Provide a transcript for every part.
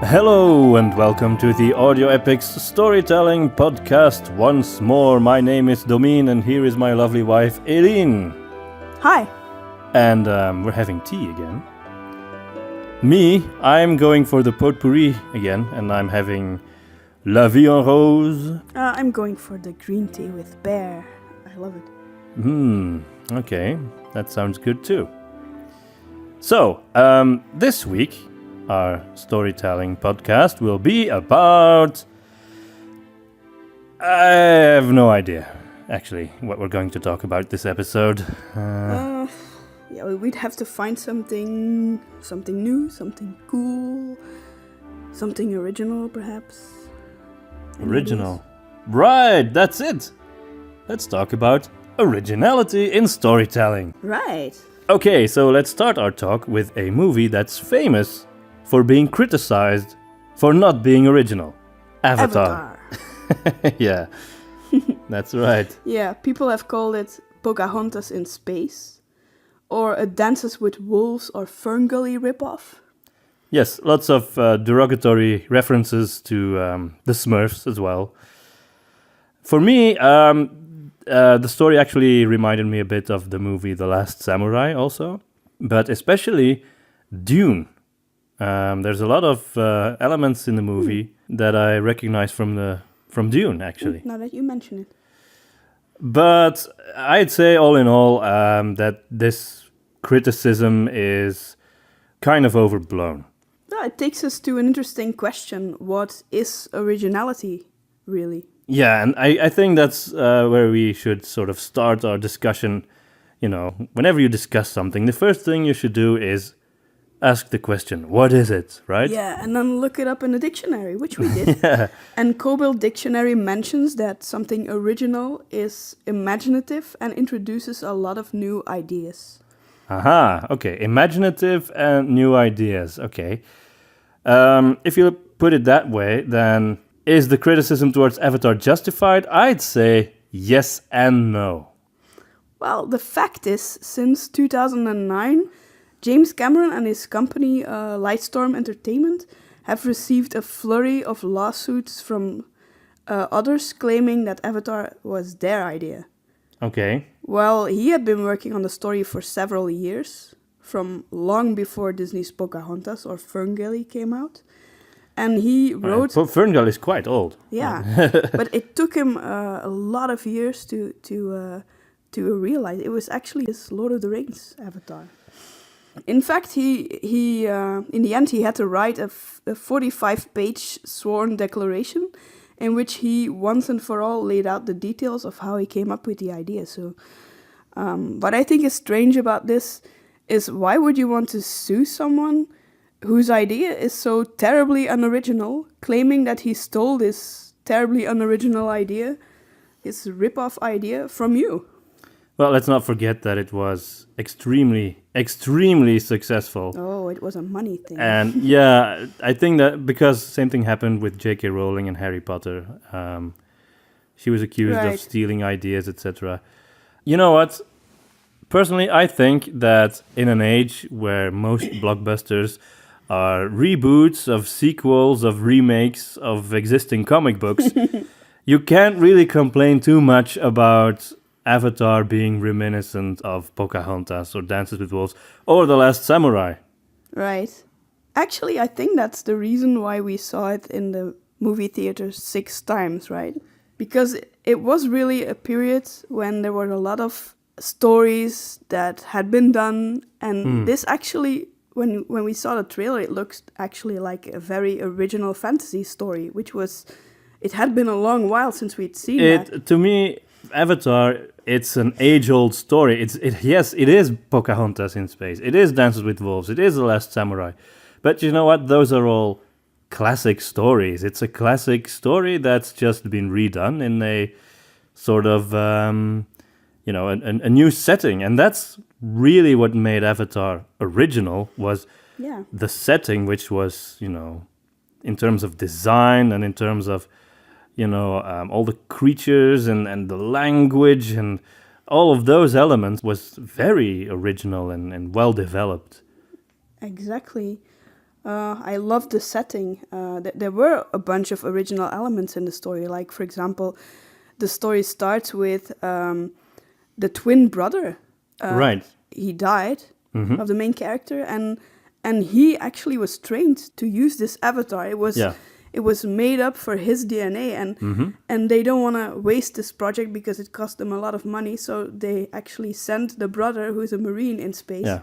Hello and welcome to the Audio Epics Storytelling Podcast once more. My name is Domien and here is my lovely wife Eline. Hi. And we're having tea again. Me, I'm going for the potpourri again and I'm having La Vie en Rose. I'm going for the green tea with bear. I love it. Okay, that sounds good too. So, this week our storytelling podcast will be about... I have no idea, actually, what we're going to talk about this episode. We'd have to find something new, something cool, something original, perhaps. Any Original. ideas? Right, that's it. Let's talk about originality in storytelling. Right. Okay, so let's start our talk with a movie that's famous for being criticized for not being original. Avatar. Yeah, that's right. Yeah, people have called it Pocahontas in space, or a Dances with Wolves or Ferngully ripoff. Yes, lots of derogatory references to the Smurfs as well. For me, the story actually reminded me a bit of the movie The Last Samurai also, but especially Dune. There's a lot of elements in the movie that I recognize from Dune, actually. Now that you mention it. But I'd say, all in all, that this criticism is kind of overblown. No, it takes us to an interesting question. What is originality, really? Yeah, and I think that's where we should sort of start our discussion. You know, whenever you discuss something, the first thing you should do is ask the question, what is it, right? Yeah, and then look it up in the dictionary, which we did. Yeah. And Kobil Dictionary mentions that something original is imaginative and introduces a lot of new ideas. Aha, okay. Imaginative and new ideas, okay. If you put it that way, then is the criticism towards Avatar justified? I'd say yes and no. Well, the fact is, since 2009, James Cameron and his company, Lightstorm Entertainment, have received a flurry of lawsuits from others claiming that Avatar was their idea. Okay. Well, he had been working on the story for several years, from long before Disney's Pocahontas or Ferngully came out. And he wrote... Ferngully is quite old. Yeah, but it took him a lot of years to realize it was actually his Lord of the Rings Avatar. In fact, he in the end, he had to write a 45-page sworn declaration in which he once and for all laid out the details of how he came up with the idea. So, what I think is strange about this is, why would you want to sue someone whose idea is so terribly unoriginal, claiming that he stole this terribly unoriginal idea, his rip-off idea, from you? Well, let's not forget that it was extremely successful. Oh, it was a money thing. And yeah, I think that because same thing happened with J.K. Rowling and Harry Potter. She was accused of stealing ideas, etc. You know what? Personally, I think that in an age where most blockbusters are reboots of sequels, of remakes of existing comic books, you can't really complain too much about Avatar being reminiscent of Pocahontas or Dances with Wolves or The Last Samurai. Right. Actually, I think that's the reason why we saw it in the movie theater 6 times, right? Because it was really a period when there were a lot of stories that had been done, and this actually, when we saw the trailer, it looks actually like a very original fantasy story, which was, it had been a long while since we'd seen that. To me, Avatar, it's an age-old story. Yes, it is Pocahontas in space. It is Dances with Wolves. It is The Last Samurai. But you know what? Those are all classic stories. It's a classic story that's just been redone in a sort of, a new setting. And that's really what made Avatar original, was the setting, which was, in terms of design and in terms of, all the creatures and the language and all of those elements was very original and well developed. Exactly. I love the setting. There were a bunch of original elements in the story. Like, for example, the story starts with the twin brother. Right. He died Mm-hmm. of the main character, and he actually was trained to use this avatar. It was made up for his DNA, and they don't want to waste this project because it cost them a lot of money. So they actually sent the brother, who's a Marine, in space. Yeah.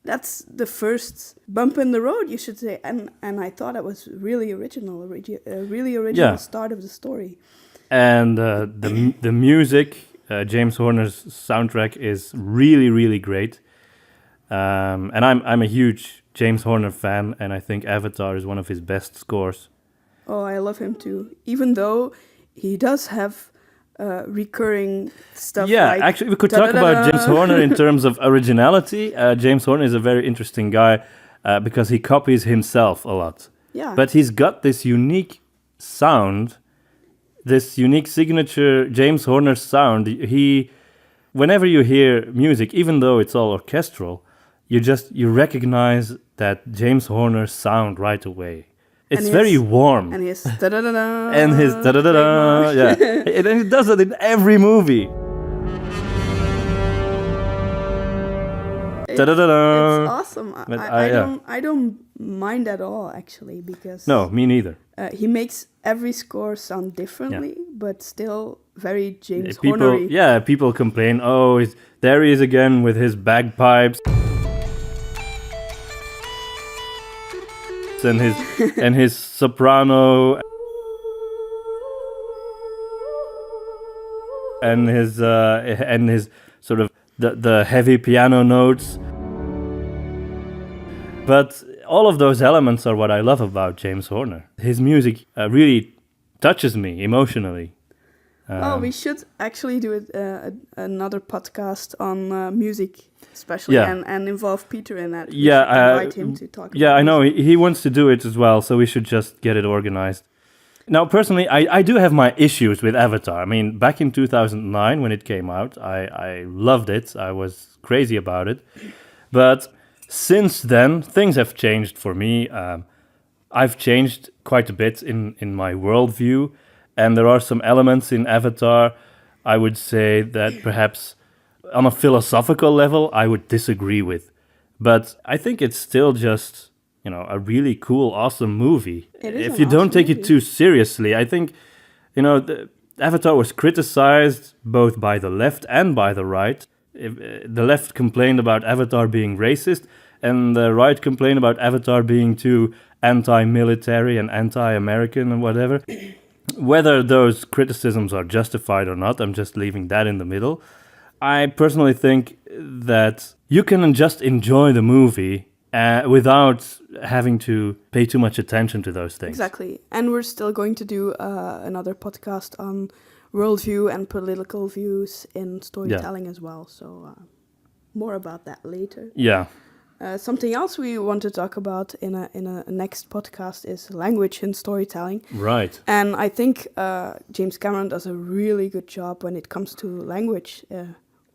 That's the first bump in the road, you should say, and I thought it was really original, a really original start of the story. And the music, James Horner's soundtrack is really, really great. And I'm a huge James Horner fan, and I think Avatar is one of his best scores. Oh, I love him too. Even though he does have recurring stuff. Yeah, like actually, we could talk about James Horner in terms of originality. James Horner is a very interesting guy because he copies himself a lot. Yeah. But he's got this unique sound, this unique signature James Horner sound. Whenever you hear music, even though it's all orchestral, you recognize that James Horner sound right away. It's very warm. And his da-da-da-da. And his da-da-da-da, yeah. And he does it in every movie. Da-da-da-da. It's awesome. But I don't mind at all, actually, because No, me neither. he makes every score sound differently, but still very James Horner-y. People complain, there he is again with his bagpipes. and his soprano and his sort of the heavy piano notes. But all of those elements are what I love about James Horner. His music really touches me emotionally. We should actually do another podcast on music, especially, and involve Peter in that. We should invite him to talk about I know. music. He wants to do it as well, so we should just get it organized. Now, personally, I do have my issues with Avatar. I mean, back in 2009, when it came out, I loved it. I was crazy about it. But since then, things have changed for me. I've changed quite a bit in my worldview. And there are some elements in Avatar, I would say, that perhaps on a philosophical level, I would disagree with. But I think it's still just, a really cool, awesome movie. It is if you don't take it too seriously, I think, Avatar was criticized both by the left and by the right. The left complained about Avatar being racist, and the right complained about Avatar being too anti-military and anti-American and whatever. Whether those criticisms are justified or not, I'm just leaving that in the middle. I personally think that you can just enjoy the movie without having to pay too much attention to those things. Exactly. And we're still going to do another podcast on worldview and political views in storytelling as well. So more about that later. Yeah. Something else we want to talk about in a next podcast is language in storytelling. Right. And I think James Cameron does a really good job when it comes to language.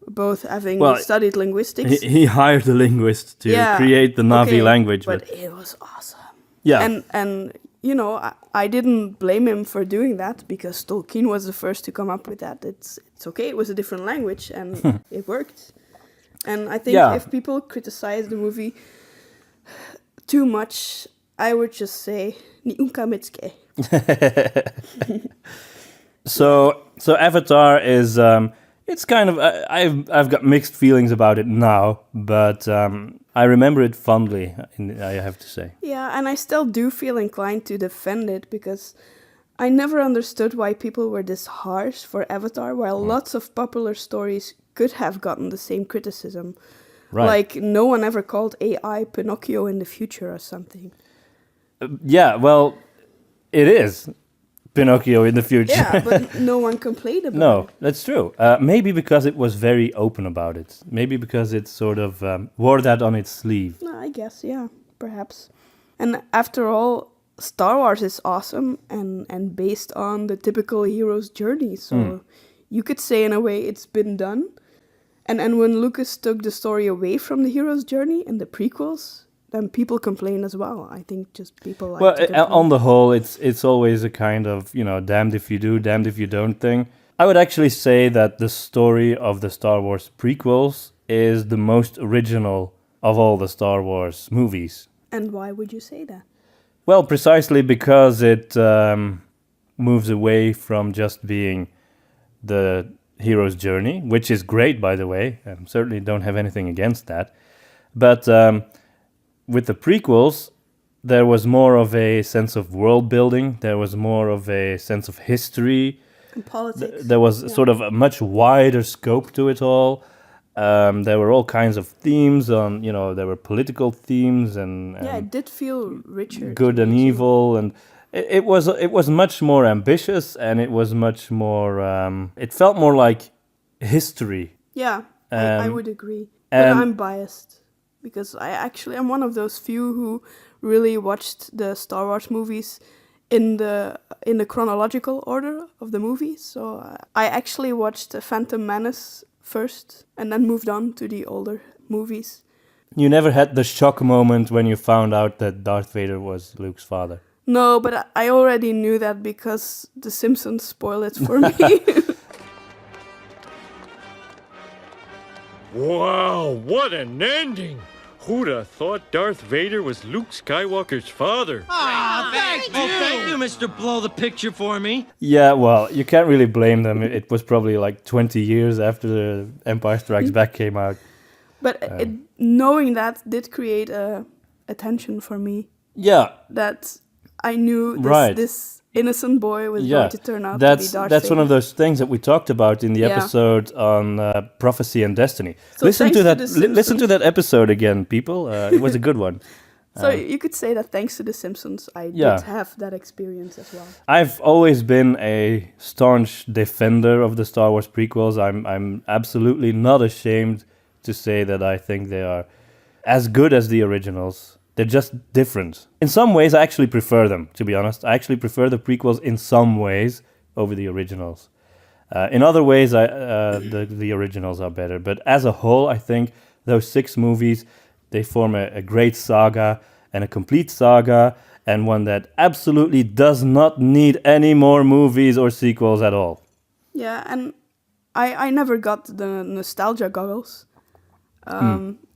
Both having studied linguistics. He hired a linguist to create the Na'vi language. But it was awesome. Yeah. And I didn't blame him for doing that because Tolkien was the first to come up with that. It's okay. It was a different language and it worked. And I think if people criticize the movie too much, I would just say, ni unka mitsuke. So Avatar is, it's kind of, I've got mixed feelings about it now, but I remember it fondly, I have to say. Yeah, and I still do feel inclined to defend it because I never understood why people were this harsh for Avatar, while lots of popular stories could have gotten the same criticism. Right. Like, no one ever called AI Pinocchio in the future or something. Well, it is Pinocchio in the future. Yeah, but no one complained about it. No, that's true. Maybe because it was very open about it. Maybe because it sort of wore that on its sleeve. No, I guess, yeah, perhaps. And after all, Star Wars is awesome and based on the typical hero's journey. So you could say, in a way, it's been done. And when Lucas took the story away from the hero's journey in the prequels, then people complain as well. I think just people like Well, to complain. on the whole, it's always a kind of, damned if you do, damned if you don't thing. I would actually say that the story of the Star Wars prequels is the most original of all the Star Wars movies. And why would you say that? Well, precisely because it moves away from just being the hero's journey, which is great, by the way. I certainly don't have anything against that. But with the prequels, there was more of a sense of world building. There was more of a sense of history. And politics. There was sort of a much wider scope to it all. There were all kinds of themes on, there were political themes and it did feel richer. good and evil, and it was much more ambitious, and it was much more. It felt more like history. Yeah, I would agree. But and- I'm biased because I'm one of those few who really watched the Star Wars movies in the chronological order of the movies. So I actually watched Phantom Menace first and then moved on to the older movies. You never had the shock moment when you found out that Darth Vader was Luke's father. No, but I already knew that because The Simpsons spoiled it for me. Wow, what an ending! Who'd have thought Darth Vader was Luke Skywalker's father? Thank you, Mr. Blow the Picture for me. Yeah, well, you can't really blame them. It was probably like 20 years after the Empire Strikes Back came out. But knowing that did create a tension for me. Yeah, That I knew Right. this innocent boy was yeah. going to turn out to be Darth That's one Vader. of those things that we talked about in the Yeah. episode on prophecy and destiny. So Listen thanks to to that. The Listen to Simpsons. that episode again, people. It was a good one. So you could say that thanks to The Simpsons, I Yeah. did have that experience as well. I've always been a staunch defender of the Star Wars prequels. I'm absolutely not ashamed to say that I think they are as good as the originals. They're just different. In some ways, I actually prefer them, to be honest. I actually prefer the prequels in some ways over the originals. In other ways, the originals are better. But as a whole, I think those 6 movies, they form a great saga and a complete saga, and one that absolutely does not need any more movies or sequels at all. Yeah, and I never got the nostalgia goggles.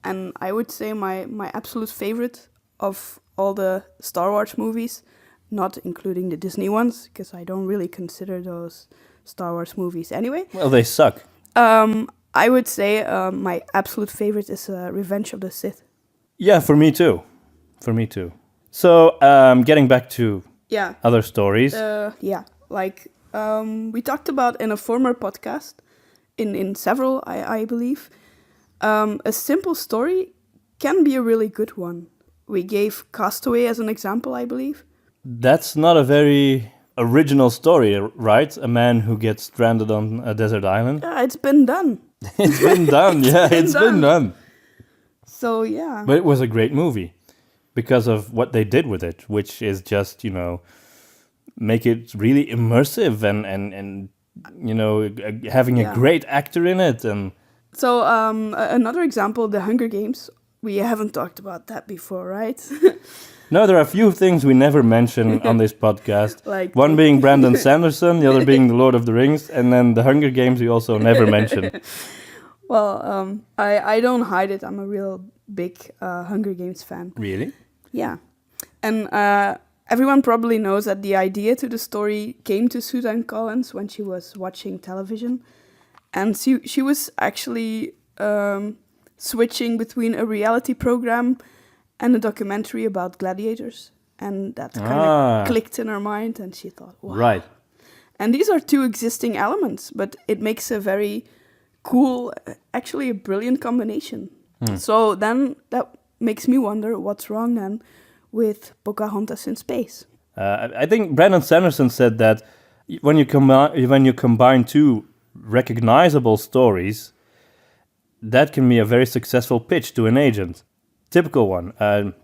And I would say my absolute favorite of all the Star Wars movies, not including the Disney ones, because I don't really consider those Star Wars movies anyway. Well, they suck. I would say my absolute favorite is Revenge of the Sith. Yeah, for me too. For me too. So, getting back to Yeah. other stories. We talked about in a former podcast, in several, I believe, a simple story can be a really good one. We gave Castaway as an example, I believe. That's not a very original story, right? A man who gets stranded on a desert island. Yeah, it's been done. It's been done, yeah, it's been done. So, yeah. But it was a great movie because of what they did with it, which is just, make it really immersive and having a great actor in it. And So, another example, The Hunger Games. We haven't talked about that before, right? no, there are a few things we never mention on this podcast. Like- One being Brandon Sanderson, the other being The Lord of the Rings, and then The Hunger Games we also never mention. Well, I don't hide it. I'm a real big Hunger Games fan. Really? Yeah. And everyone probably knows that the idea to the story came to Susan Collins when she was watching television. And she was actually switching between a reality program and a documentary about gladiators. And that kind of clicked in her mind, and she thought, wow. Right. And these are 2 existing elements, but it makes a very cool, actually a brilliant combination. So then that makes me wonder what's wrong then with Pocahontas in space. I think Brandon Sanderson said that when you combine 2 recognizable stories, that can be a very successful pitch to an agent. Typical one.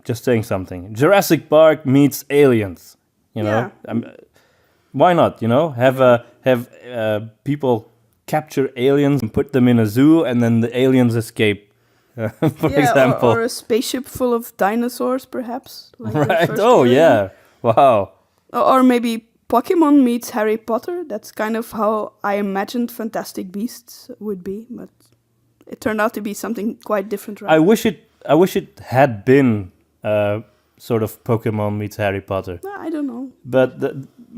Just saying something. Jurassic Park meets Aliens. Yeah. Why not? Have people capture aliens and put them in a zoo, and then the aliens escape for yeah, example. or a spaceship full of dinosaurs, perhaps. Like the Right. first Oh, Alien. yeah. Wow. Or maybe Pokemon meets Harry Potter. That's kind of how I imagined Fantastic Beasts would be, but it turned out to be something quite different, right? I wish it had been sort of Pokemon meets Harry Potter. I don't know. But I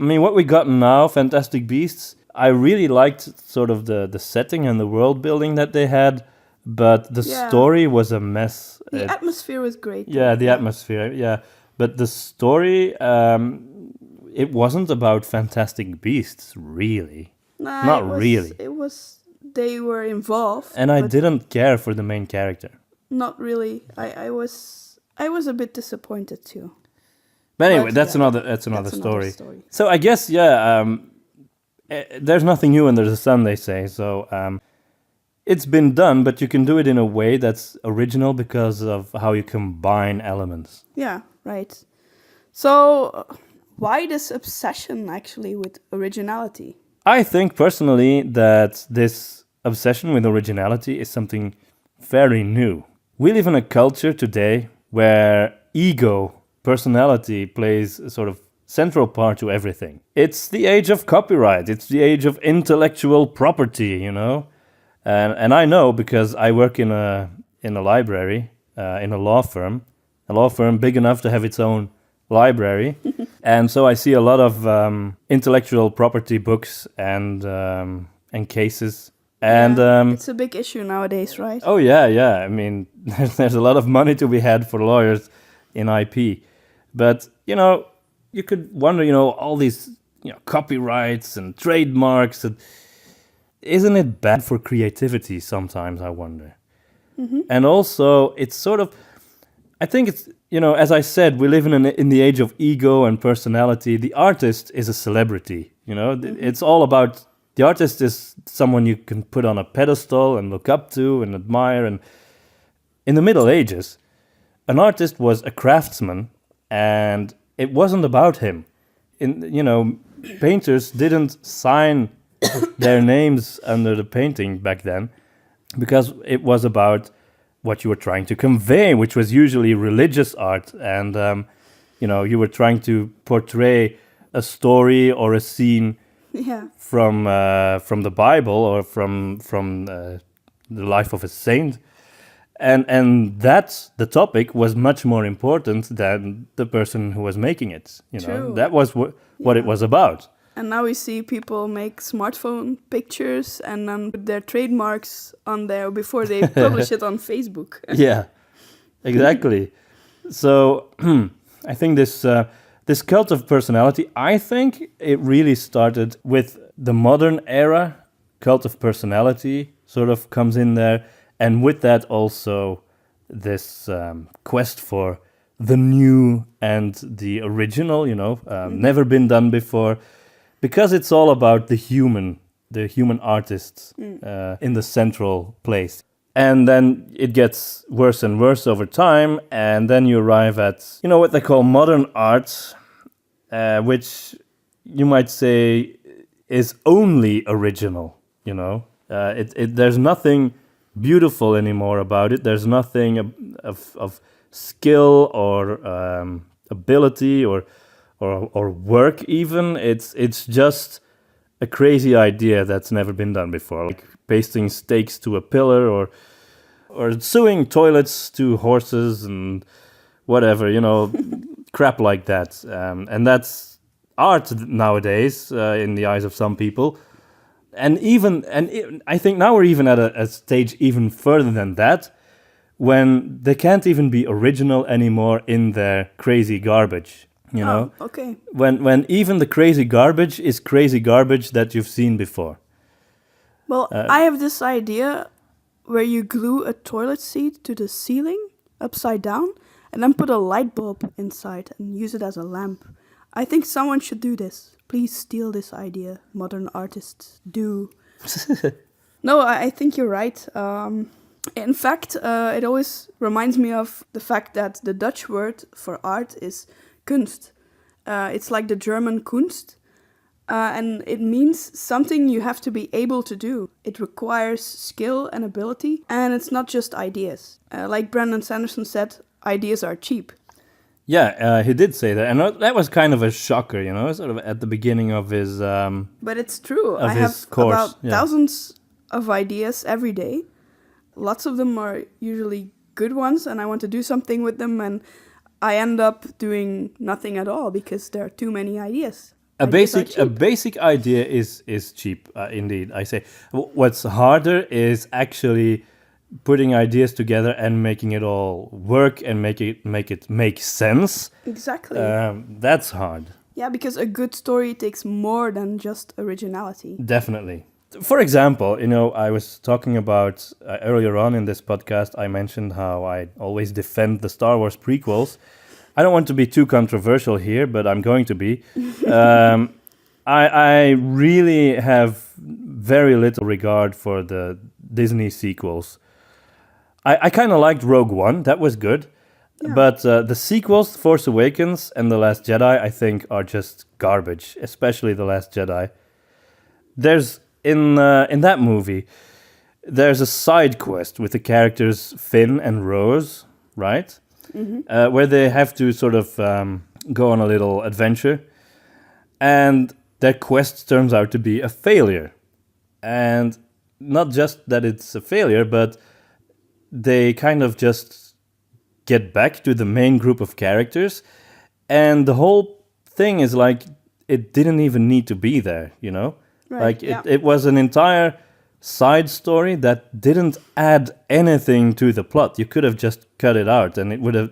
mean, what we got now, Fantastic Beasts, I really liked sort of the setting and the world building that they had, but the Yeah. story was a mess. The atmosphere was great. Yeah, the atmosphere, yeah. But the story, it wasn't about Fantastic Beasts, really. Nah, Not it was, really. It was. They were involved, And I but didn't care for the main character. not really. I was a bit disappointed too. But anyway, But, that's yeah, another story. story. So I guess, yeah, there's nothing new under the sun, they say. So it's been done, but you can do it in a way that's original because of how you combine elements. Yeah, right. So, why this obsession actually with originality? I think personally that this obsession with originality is something very new. We live in a culture today where ego, personality plays a sort of central part to everything. It's the age of copyright, it's the age of intellectual property, you know? And I know because I work in a library, in a law firm big enough to have its own library. And so I see a lot of intellectual property books and cases. And It's a big issue nowadays, right? oh yeah. I mean, there's a lot of money to be had for lawyers in IP. But you could wonder, all these copyrights and trademarks. And isn't it bad for creativity sometimes? I wonder. And also, it's sort of, I think it's, as I said, we live in the age of ego and personality. The artist is a celebrity, It's all about, the artist is someone you can put on a pedestal and look up to and admire. And in the Middle Ages, an artist was a craftsman, and it wasn't about him. Painters didn't sign their names under the painting back then, because it was about what you were trying to convey, which was usually religious art. And, you were trying to portray a story or a scene Yeah. from the Bible or from the life of a saint. And that, the topic, was much more important than the person who was making it. True. That was what it was about. And now we see people make smartphone pictures and then put their trademarks on there before they publish it on Facebook. Yeah, exactly. So I think this cult of personality, I think it really started with the modern era. Cult of personality sort of comes in there. And with that also this quest for the new and the original, never been done before. Because it's all about the human artists in the central place. And then it gets worse and worse over time, and then you arrive at, what they call modern art, which you might say is only original, There's nothing beautiful anymore about it. There's nothing of skill or ability or work even. It's just a crazy idea that's never been done before, like pasting stakes to a pillar or sewing toilets to horses and whatever, crap like that. And that's art nowadays in the eyes of some people. And I think now we're even at a stage even further than that, when they can't even be original anymore in their crazy garbage. Oh, okay. When even the crazy garbage is crazy garbage that you've seen before. Well, I have this idea where you glue a toilet seat to the ceiling upside down and then put a light bulb inside and use it as a lamp. I think someone should do this. Please steal this idea, modern artists. Do. No, I think you're right. In fact, it always reminds me of the fact that the Dutch word for art is Kunst. It's like the German Kunst. and it means something you have to be able to do. It requires skill and ability, and it's not just ideas. Like Brandon Sanderson said, ideas are cheap. Yeah, he did say that, and that was kind of a shocker, you know, sort of at the beginning of his. But it's true. Of I his have course, about yeah. thousands of ideas every day. Lots of them are usually good ones, and I want to do something with them, and I end up doing nothing at all because there are too many ideas. A Ideas are basic cheap. idea is cheap, indeed. I say what's harder is actually putting ideas together and making it all work and make it make sense. Exactly. That's hard. Yeah, because a good story takes more than just originality. Definitely. For example, you know, I was talking about earlier on in this podcast, I mentioned how I always defend the Star Wars prequels. I don't want to be too controversial here, but I'm going to be. I really have very little regard for the Disney sequels. I kind of liked Rogue One, that was good. Yeah. But the sequels, Force Awakens and The Last Jedi, I think are just garbage, especially The Last Jedi. There's in that movie, there's a side quest with the characters Finn and Rose, right? Mm-hmm. Where they have to sort of go on a little adventure, and their quest turns out to be a failure. And not just that it's a failure, but they kind of just get back to the main group of characters, and the whole thing is like it didn't even need to be there, you know? Right, Like yeah. it was an entire side story that didn't add anything to the plot. You could have just cut it out, and it would have.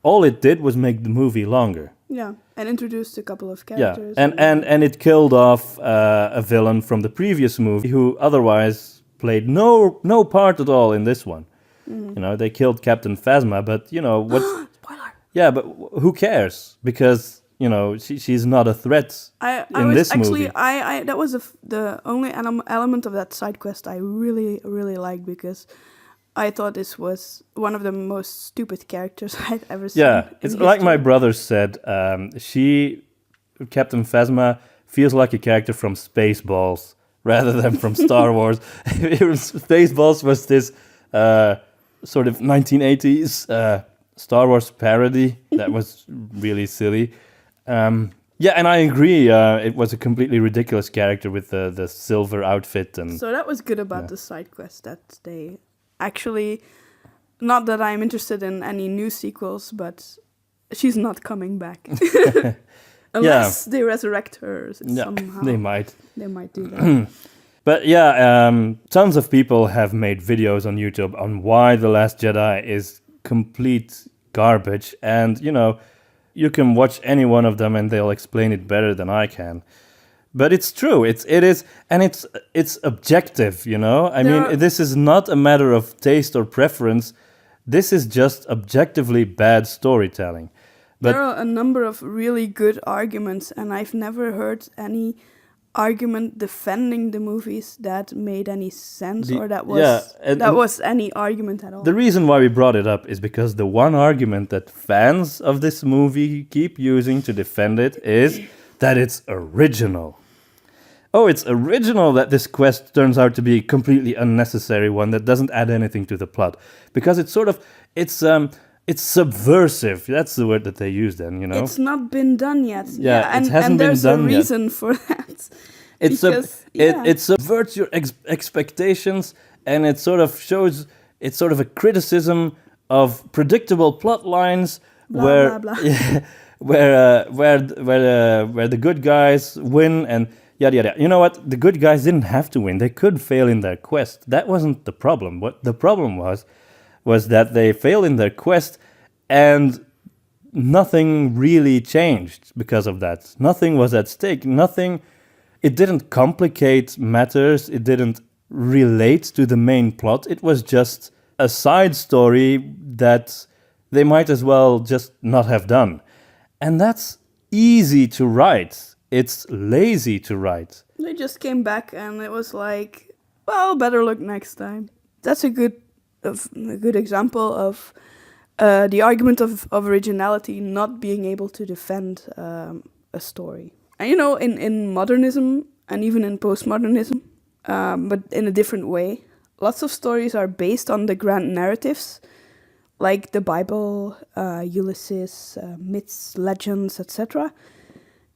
All it did was make the movie longer. Yeah, and introduced a couple of Yeah, characters. and it killed off a villain from the previous movie who otherwise played no part at all in this one. Mm-hmm. You know, they killed Captain Phasma, but you know what's. Spoiler. Yeah, but who cares? Because you know she's not a threat I in was this actually movie. I that was the only element of that side quest I really liked, because I thought this was one of the most stupid characters I'd ever seen. Yeah, in it's like my history. brother said. Captain Phasma, feels like a character from Spaceballs rather than from Star Wars. Spaceballs was this sort of 1980s Star Wars parody that was really silly. Yeah, and I agree. It was a completely ridiculous character with the silver outfit and. So that was good about the side quest, that they actually, not that I'm interested in any new sequels, but she's not coming back. Unless they resurrect her somehow. They might. They might do that. But yeah, tons of people have made videos on YouTube on why The Last Jedi is complete garbage. And, you know, you can watch any one of them and they'll explain it better than I can. But it's true. It is, and it's objective, you know? I mean, this is not a matter of taste or preference. This is just objectively bad storytelling. But there are a number of really good arguments, and I've never heard any argument defending the movies that made any sense, or that was was any argument at all. the reason why we brought it up is because the one argument that fans of this movie keep using to defend it is that it's original. Oh, it's original that this quest turns out to be a completely unnecessary one that doesn't add anything to the plot. Because it's sort of, it's subversive. That's the word that they use then, you know? It's not been done yet. Yeah, it hasn't and been there's done a yet. reason for that. It subverts your expectations, and it sort of shows, it's sort of a criticism of predictable plot lines Blah, where, blah, blah. Yeah, where the good guys win and yada yada. You know what? The good guys didn't have to win. They could fail in their quest. That wasn't the problem. What the problem was that they failed in their quest, and nothing really changed because of that. Nothing was at stake. Nothing. It didn't complicate matters. It didn't relate to the main plot. It was just a side story that they might as well just not have done. And that's easy to write. It's lazy to write. They just came back, and it was like, well, better luck next time. That's a good example of the argument of originality not being able to defend a story. And in modernism and even in postmodernism, but in a different way, lots of stories are based on the grand narratives, like the Bible, Ulysses, myths, legends, etc.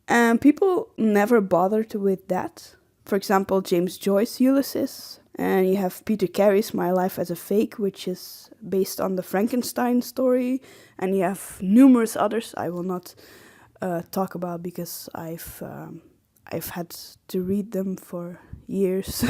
And people never bothered with that. For example, James Joyce, Ulysses. And you have Peter Carey's My Life as a Fake, which is based on the Frankenstein story. And you have numerous others I will not talk about because I've had to read them for years.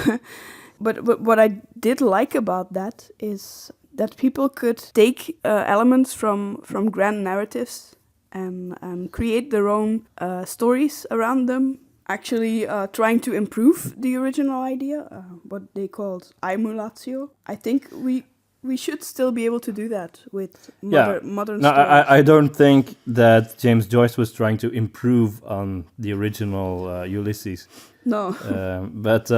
But what I did like about that is that people could take elements from grand narratives and create their own stories around them, actually trying to improve the original idea, what they called imitatio. I think we should still be able to do that with modern no, stories. I don't think that James Joyce was trying to improve on the original Ulysses. No. But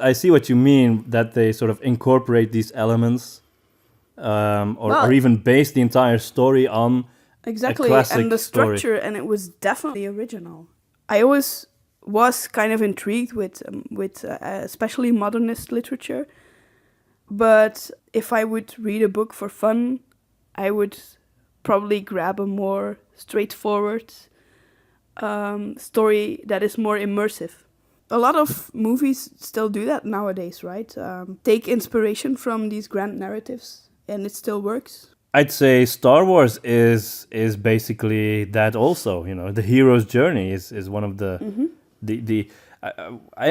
I see what you mean, that they sort of incorporate these elements, or even base the entire story on Exactly, a classic and the story. structure, and it was definitely original. I always was kind of intrigued with especially modernist literature, but if I would read a book for fun, I would probably grab a more straightforward story that is more immersive. A lot of movies still do that nowadays, right? Take inspiration from these grand narratives, and it still works. I'd say Star Wars is basically that also. The hero's journey is one of the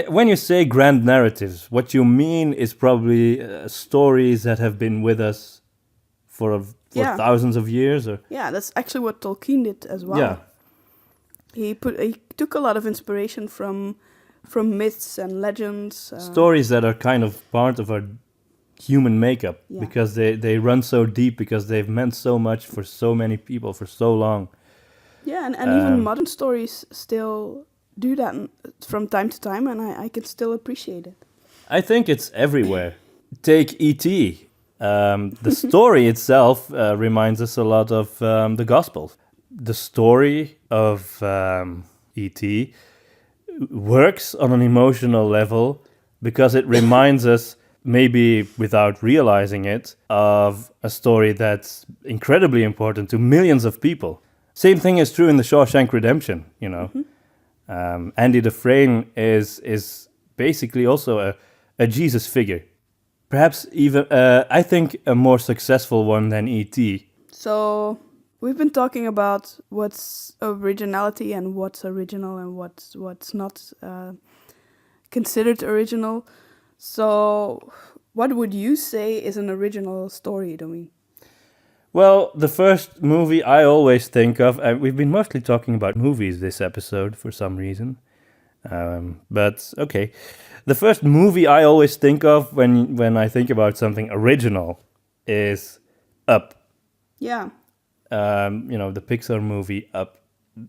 when you say grand narratives, what you mean is probably stories that have been with us for thousands of years. Or Yeah, that's actually what Tolkien did as well. Yeah. He took a lot of inspiration from myths and legends. Stories that are kind of part of our human makeup, because they run so deep, because they've meant so much for so many people for so long. Yeah, and even modern stories still do that from time to time, and I can still appreciate it. I think it's everywhere. Take E.T. The story itself reminds us a lot of the Gospels. The story of E.T. works on an emotional level because it reminds us, maybe without realizing it, of a story that's incredibly important to millions of people. Same thing is true in the Shawshank Redemption, Andy Dufresne is basically also a Jesus figure. Perhaps even, I think, a more successful one than E.T. So we've been talking about what's originality and what's original and what's not considered original. So what would you say is an original story, Domien? Well, the first movie I always think of, and we've been mostly talking about movies this episode for some reason, but okay. The first movie I always think of when I think about something original is Up. Yeah. The Pixar movie Up.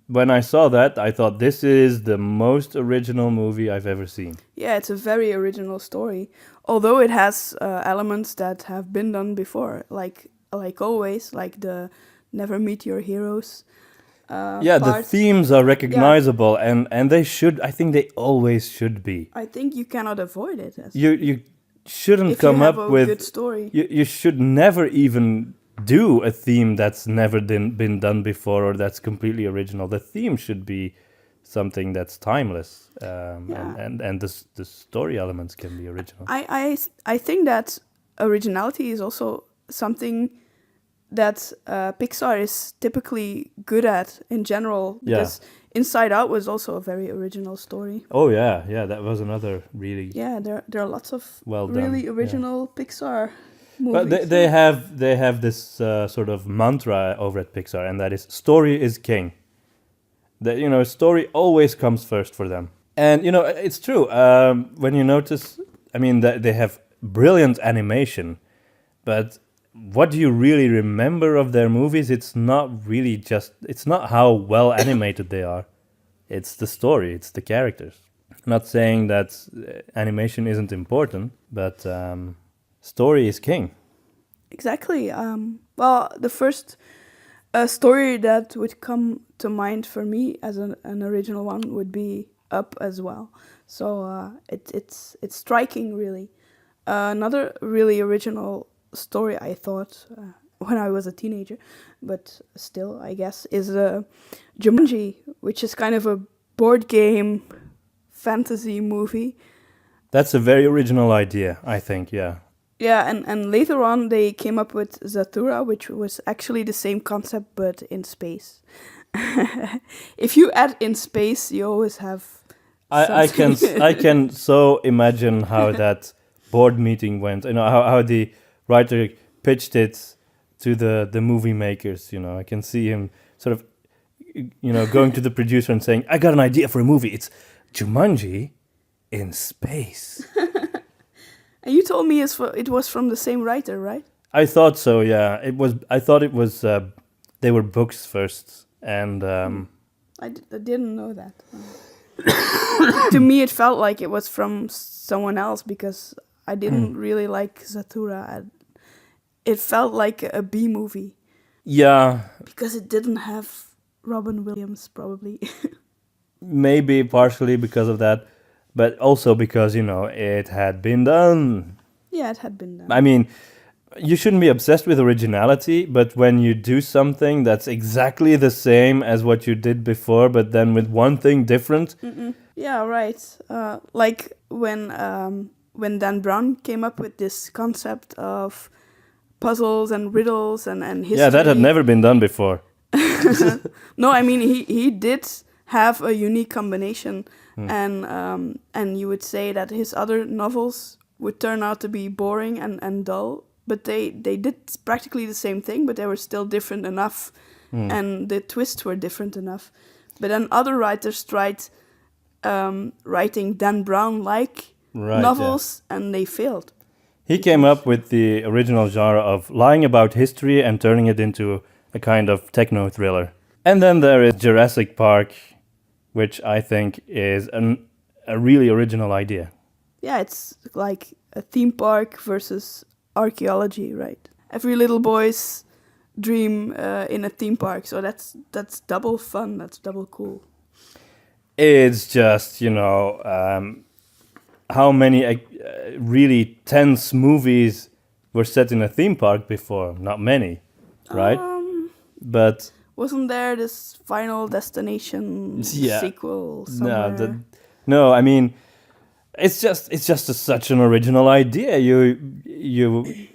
When I saw that, I thought this is the most original movie I've ever seen. Yeah, it's a very original story, although it has elements that have been done before, like always, like the never meet your heroes. The themes are recognizable, and they should. I think they always should be. I think you cannot avoid it. You shouldn't if come you have up a with good story. You should never even do a theme that's never been done before or that's completely original. The theme should be something that's timeless, and the story elements can be original. I think that originality is also something that Pixar is typically good at in general, because Inside Out was also a very original story. Oh yeah, that was another really there are lots of really original Pixar movies. But they have this sort of mantra over at Pixar, and that is story is king. That story always comes first for them, and it's true. When you notice, I mean, they have brilliant animation, but what do you really remember of their movies? It's not how well animated they are. It's the story, it's the characters. I'm not saying that animation isn't important, but story is king. Exactly. Well, the first A story that would come to mind for me as an original one would be Up as well. So it's striking, really. Another really original story, I thought, when I was a teenager, but still, I guess, is Jumanji, which is kind of a board game fantasy movie. That's a very original idea, I think, yeah. Yeah, and later on they came up with Zathura, which was actually the same concept but in space. If you add in space, you always have. I can so imagine how that board meeting went. You know how the writer pitched it to the movie makers. You know, I can see him sort of, you know, going to the producer and saying, "I got an idea for a movie. It's Jumanji in space." And you told me it was from the same writer, right? I thought so. Yeah, it was. I thought it was. They were books first, and I didn't know that. To me, it felt like it was from someone else because I didn't really like Zathura. It felt like a B movie. Yeah. Because it didn't have Robin Williams, probably. Maybe partially because of that, but also because, you know, it had been done. Yeah, it had been done. I mean, you shouldn't be obsessed with originality, but when you do something that's exactly the same as what you did before, but then with one thing different. Yeah, right. Like when Dan Brown came up with this concept of puzzles and riddles and history. Yeah, that had never been done before. No, I mean he did have a unique combination, and you would say that his other novels would turn out to be boring and dull, but they did practically the same thing, but they were still different enough, and the twists were different enough. But then other writers tried writing Dan Brown-like novels, and they failed. He came up with the original genre of lying about history and turning it into a kind of techno thriller. And then there is Jurassic Park, which I think is a really original idea. Yeah, it's like a theme park versus archaeology, right? Every little boy's dream in a theme park, so that's double fun, that's double cool. It's just, you know, how many really tense movies were set in a theme park before? Not many, right? But wasn't there this Final Destination sequel somewhere? No, I mean, it's just such an original idea. You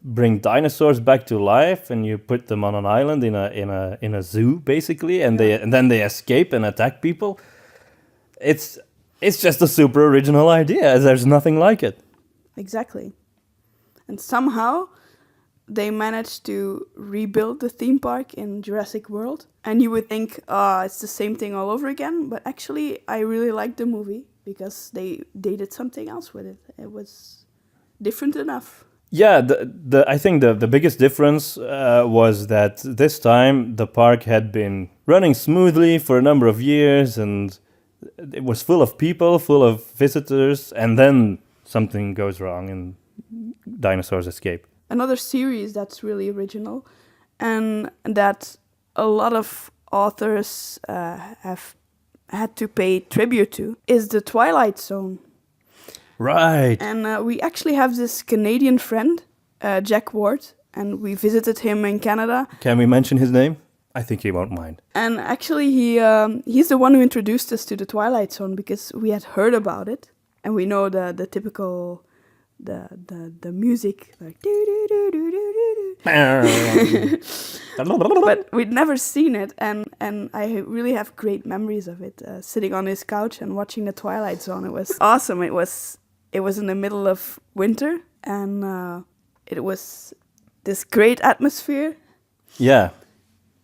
bring dinosaurs back to life and you put them on an island in a zoo basically, and then they escape and attack people. It's just a super original idea. There's nothing like it. Exactly. And somehow they managed to rebuild the theme park in Jurassic World. And you would think, it's the same thing all over again. But actually, I really liked the movie because they did something else with it. It was different enough. Yeah, I think the biggest difference was that this time the park had been running smoothly for a number of years, and it was full of people, full of visitors, and then something goes wrong and dinosaurs escape. Another series that's really original and that a lot of authors have had to pay tribute to is the Twilight Zone. Right. And we actually have this Canadian friend, Jack Ward, and we visited him in Canada. Can we mention his name? I think he won't mind. And actually, he's the one who introduced us to the Twilight Zone because we had heard about it, and we know the typical the music like do do do do do do. But we'd never seen it, and I really have great memories of it. Sitting on his couch and watching the Twilight Zone, it was awesome. It was in the middle of winter, and it was this great atmosphere. Yeah.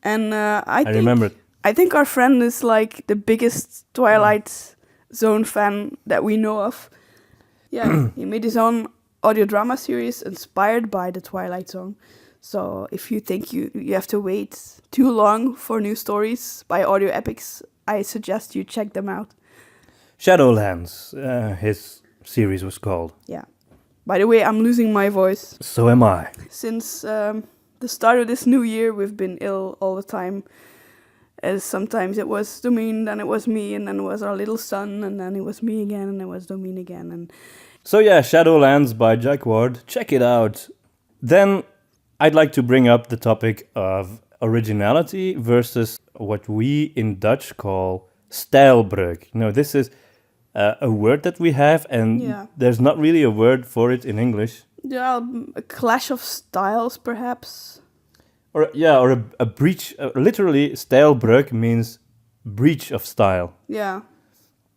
And I remember it. I think our friend is like the biggest Twilight Zone fan that we know of. Yeah, he made his own audio drama series inspired by the Twilight Zone. So if you think you have to wait too long for new stories by audio epics, I suggest you check them out. Shadowlands, his series was called. Yeah. By the way, I'm losing my voice. So am I. Since the start of this new year, we've been ill all the time. As sometimes it was Domien, then it was me, and then it was our little son, and then it was me again, and it was Domien again. And So yeah, Shadowlands by Jack Ward. Check it out. Then I'd like to bring up the topic of originality versus what we in Dutch call stijlbreuk. This is a word that we have, and there's not really a word for it in English. Yeah, a clash of styles, perhaps. Or a breach. Literally, stijlbreuk means breach of style. Yeah.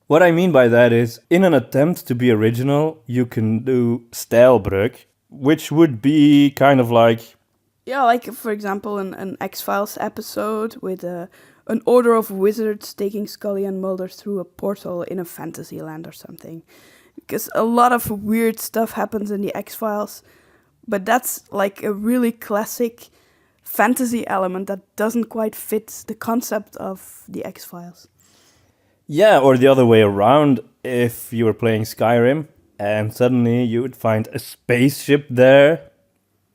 What I mean by that is, in an attempt to be original, you can do stijlbreuk, which would be kind of like... Yeah, like, for example, an X-Files episode with an order of wizards taking Scully and Mulder through a portal in a fantasy land or something. Because a lot of weird stuff happens in the X-Files, but that's like a really classic fantasy element that doesn't quite fit the concept of the X-Files. Yeah, or the other way around, if you were playing Skyrim and suddenly you would find a spaceship there,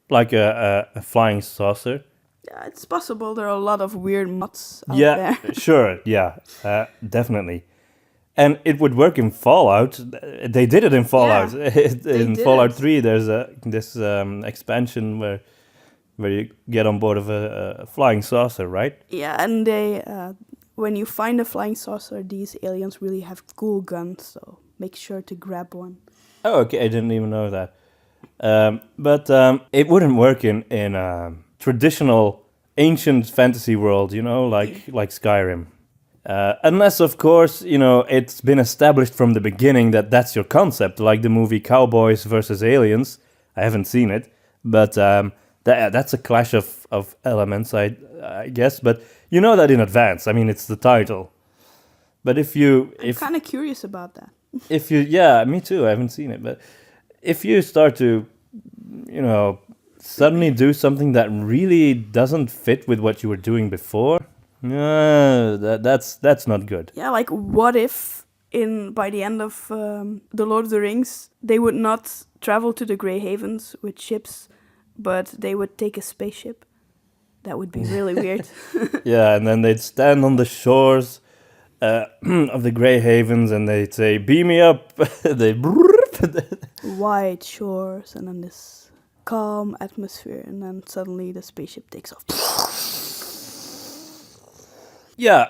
like a flying saucer. Yeah, it's possible. There are a lot of weird mods out there. Sure, definitely. And it would work in Fallout. They did it in Fallout. In Fallout 3, there's this expansion where you get on board of a flying saucer, right? Yeah, and they when you find a flying saucer, these aliens really have cool guns, so make sure to grab one. Oh, okay, I didn't even know that. But it wouldn't work in traditional ancient fantasy world, like Skyrim. Unless, of course, it's been established from the beginning that that's your concept, like the movie Cowboys versus Aliens. I haven't seen it, but that's a clash of elements, I guess. But you know that in advance. I mean, it's the title. But I'm kind of curious about that. Me too. I haven't seen it, but if you start to, suddenly do something that really doesn't fit with what you were doing before, that's not good. Yeah, like what if by the end of The Lord of the Rings, they would not travel to the Grey Havens with ships, but they would take a spaceship? That would be really weird. Yeah, and then they'd stand on the shores of the Grey Havens and they'd say, "Beam me up." They white shores and then this calm atmosphere, and then suddenly the spaceship takes off. Yeah,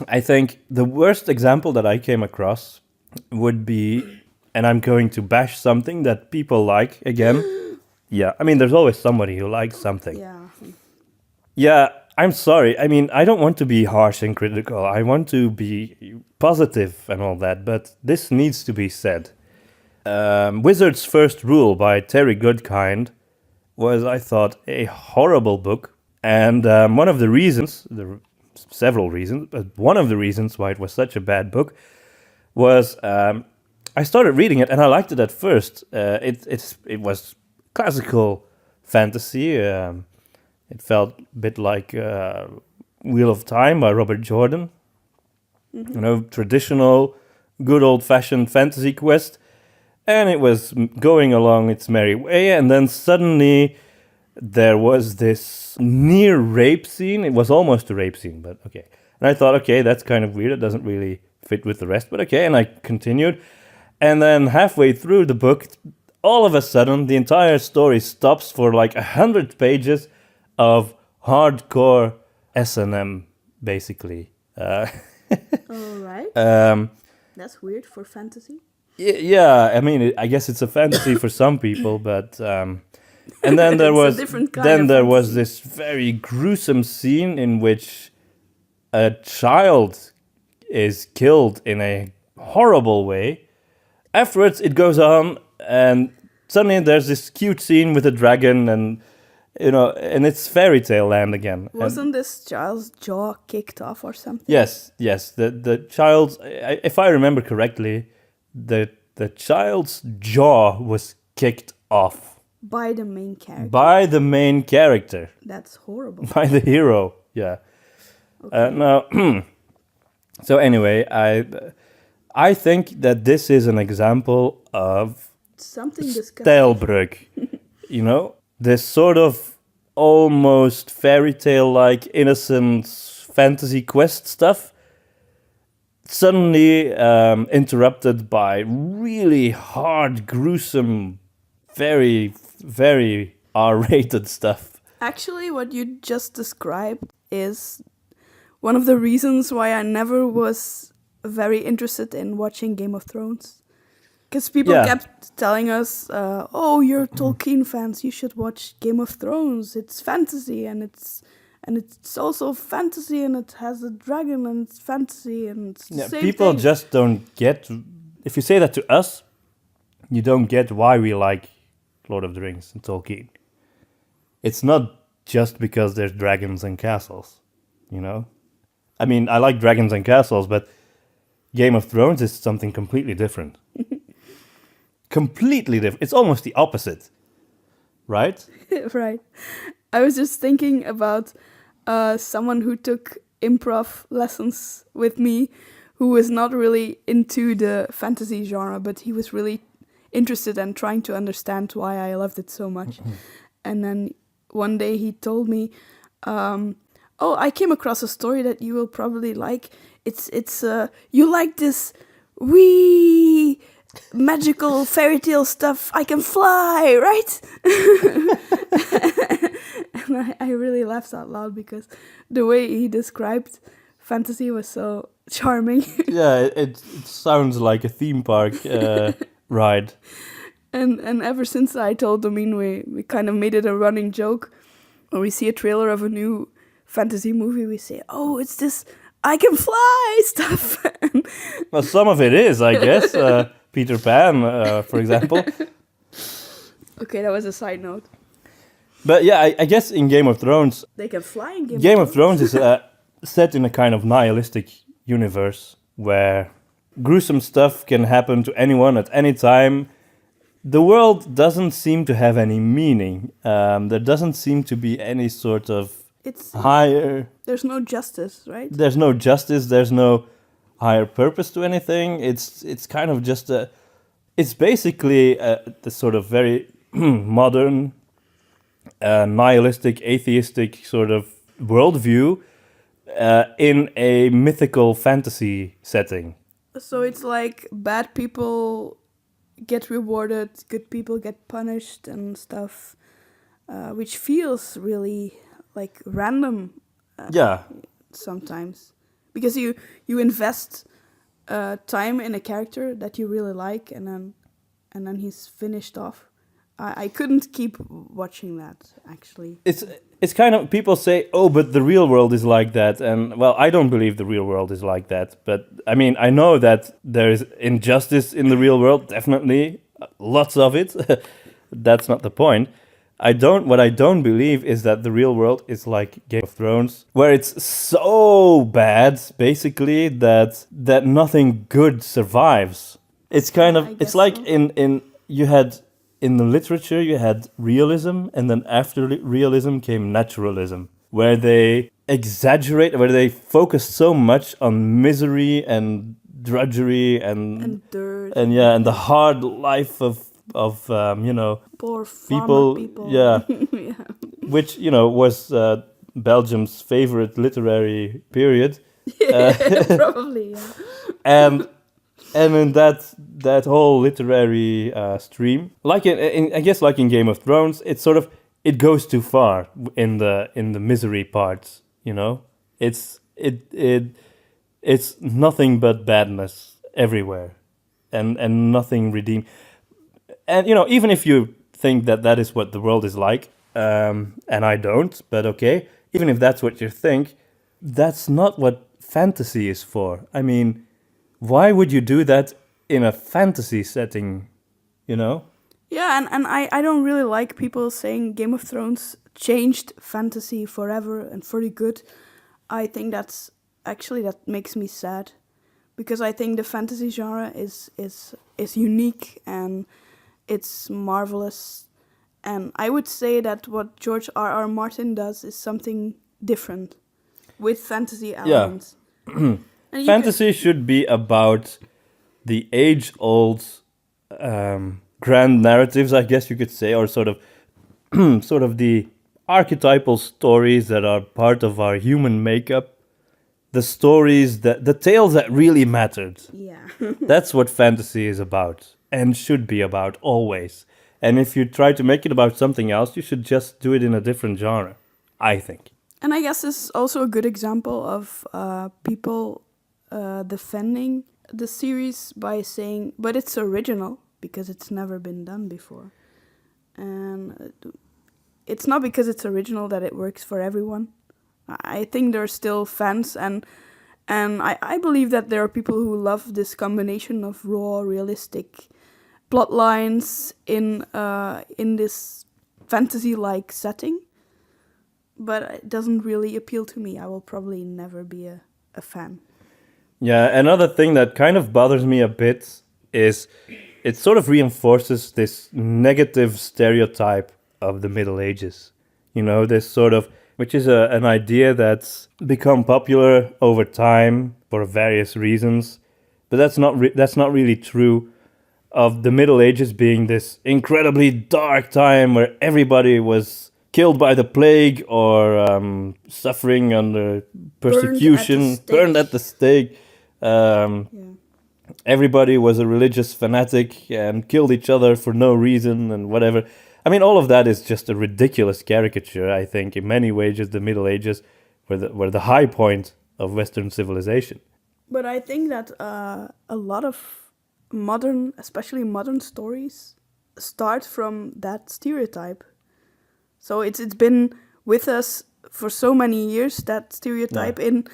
I think the worst example that I came across would be, and I'm going to bash something that people like again. Yeah, I mean, there's always somebody who likes something. Yeah, I'm sorry. I mean, I don't want to be harsh and critical. I want to be positive and all that, but this needs to be said. Wizard's First Rule by Terry Goodkind was, I thought, a horrible book. And one of the reasons, several reasons, but one of the reasons why it was such a bad book was I started reading it and I liked it at first. It was classical fantasy. It felt a bit like Wheel of Time by Robert Jordan. Mm-hmm. Traditional, good old-fashioned fantasy quest. And it was going along its merry way, and then suddenly there was this near rape scene. It was almost a rape scene, but okay. And I thought, okay, that's kind of weird. It doesn't really fit with the rest, but okay. And I continued. And then halfway through the book, all of a sudden, the entire story stops for like 100 pages of hardcore S&M, basically. All right. That's weird for fantasy. Yeah, I mean, I guess it's a fantasy for some people, but and then there was this very gruesome scene in which a child is killed in a horrible way. Afterwards, it goes on, and suddenly there's this cute scene with a dragon, and and it's fairy tale land again. Wasn't this child's jaw kicked off or something? Yes. The child's, if I remember correctly, the child's jaw was kicked off. By the main character. By the main character. That's horrible. By the hero, yeah. Okay. Now, so anyway, I think that this is an example of something disgusting. stijlbreuk. This sort of almost fairy tale-like innocent fantasy quest stuff suddenly interrupted by really hard, gruesome, very, very R-rated stuff. Actually, what you just described is one of the reasons why I never was very interested in watching Game of Thrones. Because people kept telling us, "Oh, you're Tolkien fans. You should watch Game of Thrones. It's fantasy, and it's also fantasy, and it has a dragon, and it's fantasy, and it's the same people thing." just don't get. If you say that to us, you don't get why we like Lord of the Rings and Tolkien. It's not just because there's dragons and castles, you know. I mean, I like dragons and castles, but Game of Thrones is something completely different. Completely different. It's almost the opposite, right? Right. I was just thinking about someone who took improv lessons with me, who was not really into the fantasy genre, but he was really interested and trying to understand why I loved it so much. And then one day he told me, "Oh, I came across a story that you will probably like. It's you like this wee magical fairy tale stuff. I can fly, right?" And I really laughed out loud because the way he described fantasy was so charming. Yeah, it sounds like a theme park ride. And ever since I told Domien, we kind of made it a running joke. When we see a trailer of a new fantasy movie, we say, "Oh, it's this I can fly stuff." Well, some of it is, I guess. Peter Pan, for example. Okay, that was a side note. But yeah, I guess in Game of Thrones, They can fly in Game of Thrones is set in a kind of nihilistic universe where gruesome stuff can happen to anyone at any time. The world doesn't seem to have any meaning. There doesn't seem to be any sort of higher... There's no justice, right? There's no justice. There's no higher purpose to anything. It's kind of just a... It's basically the sort of very modern, nihilistic, atheistic sort of worldview in a mythical fantasy setting. So it's like bad people get rewarded, good people get punished and stuff, which feels really like random. Sometimes, because you invest time in a character that you really like, and then he's finished off. I couldn't keep watching that, actually. It's kind of, people say, "Oh, but the real world is like that," and well, I don't believe the real world is like that. But I mean, I know that there is injustice in the real world, definitely, lots of it. That's not the point. What I don't believe is that the real world is like Game of Thrones, where it's so bad, basically, that nothing good survives. It's kind of, it's like so. In the literature, you had realism, and then after realism came naturalism, where they exaggerate, where they focus so much on misery and drudgery and dirt and the hard life of poor people. Yeah, yeah. which was Belgium's favorite literary period. Probably, yeah. And in that whole literary stream, like I guess like in Game of Thrones, it's sort of, it goes too far in the misery parts. It's nothing but badness everywhere, and nothing redeemed. And even if you think that is what the world is like, and I don't, but okay, even if that's what you think, that's not what fantasy is for. I mean, why would you do that in a fantasy setting, Yeah, and I don't really like people saying Game of Thrones changed fantasy forever and for the good. I think that makes me sad, because I think the fantasy genre is unique and it's marvelous. And I would say that what George R.R. Martin does is something different with fantasy elements. Yeah. Fantasy should be about the age-old grand narratives, I guess you could say, or sort of the archetypal stories that are part of our human makeup. The stories the tales that really mattered. Yeah. That's what fantasy is about and should be about always. And if you try to make it about something else, you should just do it in a different genre, I think. And I guess this is also a good example of people defending the series by saying, but it's original because it's never been done before. And it's not because it's original that it works for everyone. I think there are still fans, and I believe that there are people who love this combination of raw, realistic plot lines in this fantasy-like setting. But it doesn't really appeal to me. I will probably never be a fan. Yeah, another thing that kind of bothers me a bit is it sort of reinforces this negative stereotype of the Middle Ages. You know, this sort of, which is an idea that's become popular over time for various reasons, but that's not really true. Of the Middle Ages being this incredibly dark time where everybody was killed by the plague or suffering under persecution, burned at the stake. Everybody was a religious fanatic and killed each other for no reason and whatever. I mean, all of that is just a ridiculous caricature, I think. In many ways, the Middle Ages were the high point of Western civilization. But I think that a lot of especially modern stories start from that stereotype. So it's been with us for so many years, that stereotype in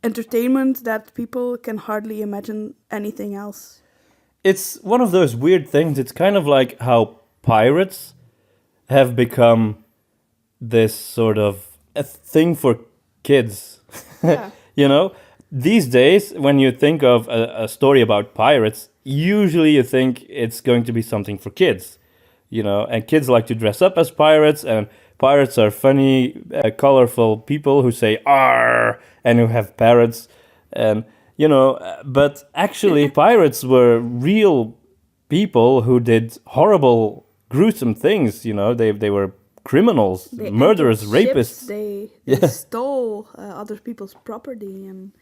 entertainment, that people can hardly imagine anything else. It's one of those weird things. It's kind of like how pirates have become this sort of a thing for kids. Yeah. You know, these days, when you think of a story about pirates, usually you think it's going to be something for kids. You know, and kids like to dress up as pirates, and pirates are funny, colorful people who say "arr" and who have parrots, and you know. But actually, pirates were real people who did horrible, gruesome things. You know, they were criminals, They murderers, entered ships, rapists. They stole other people's property, and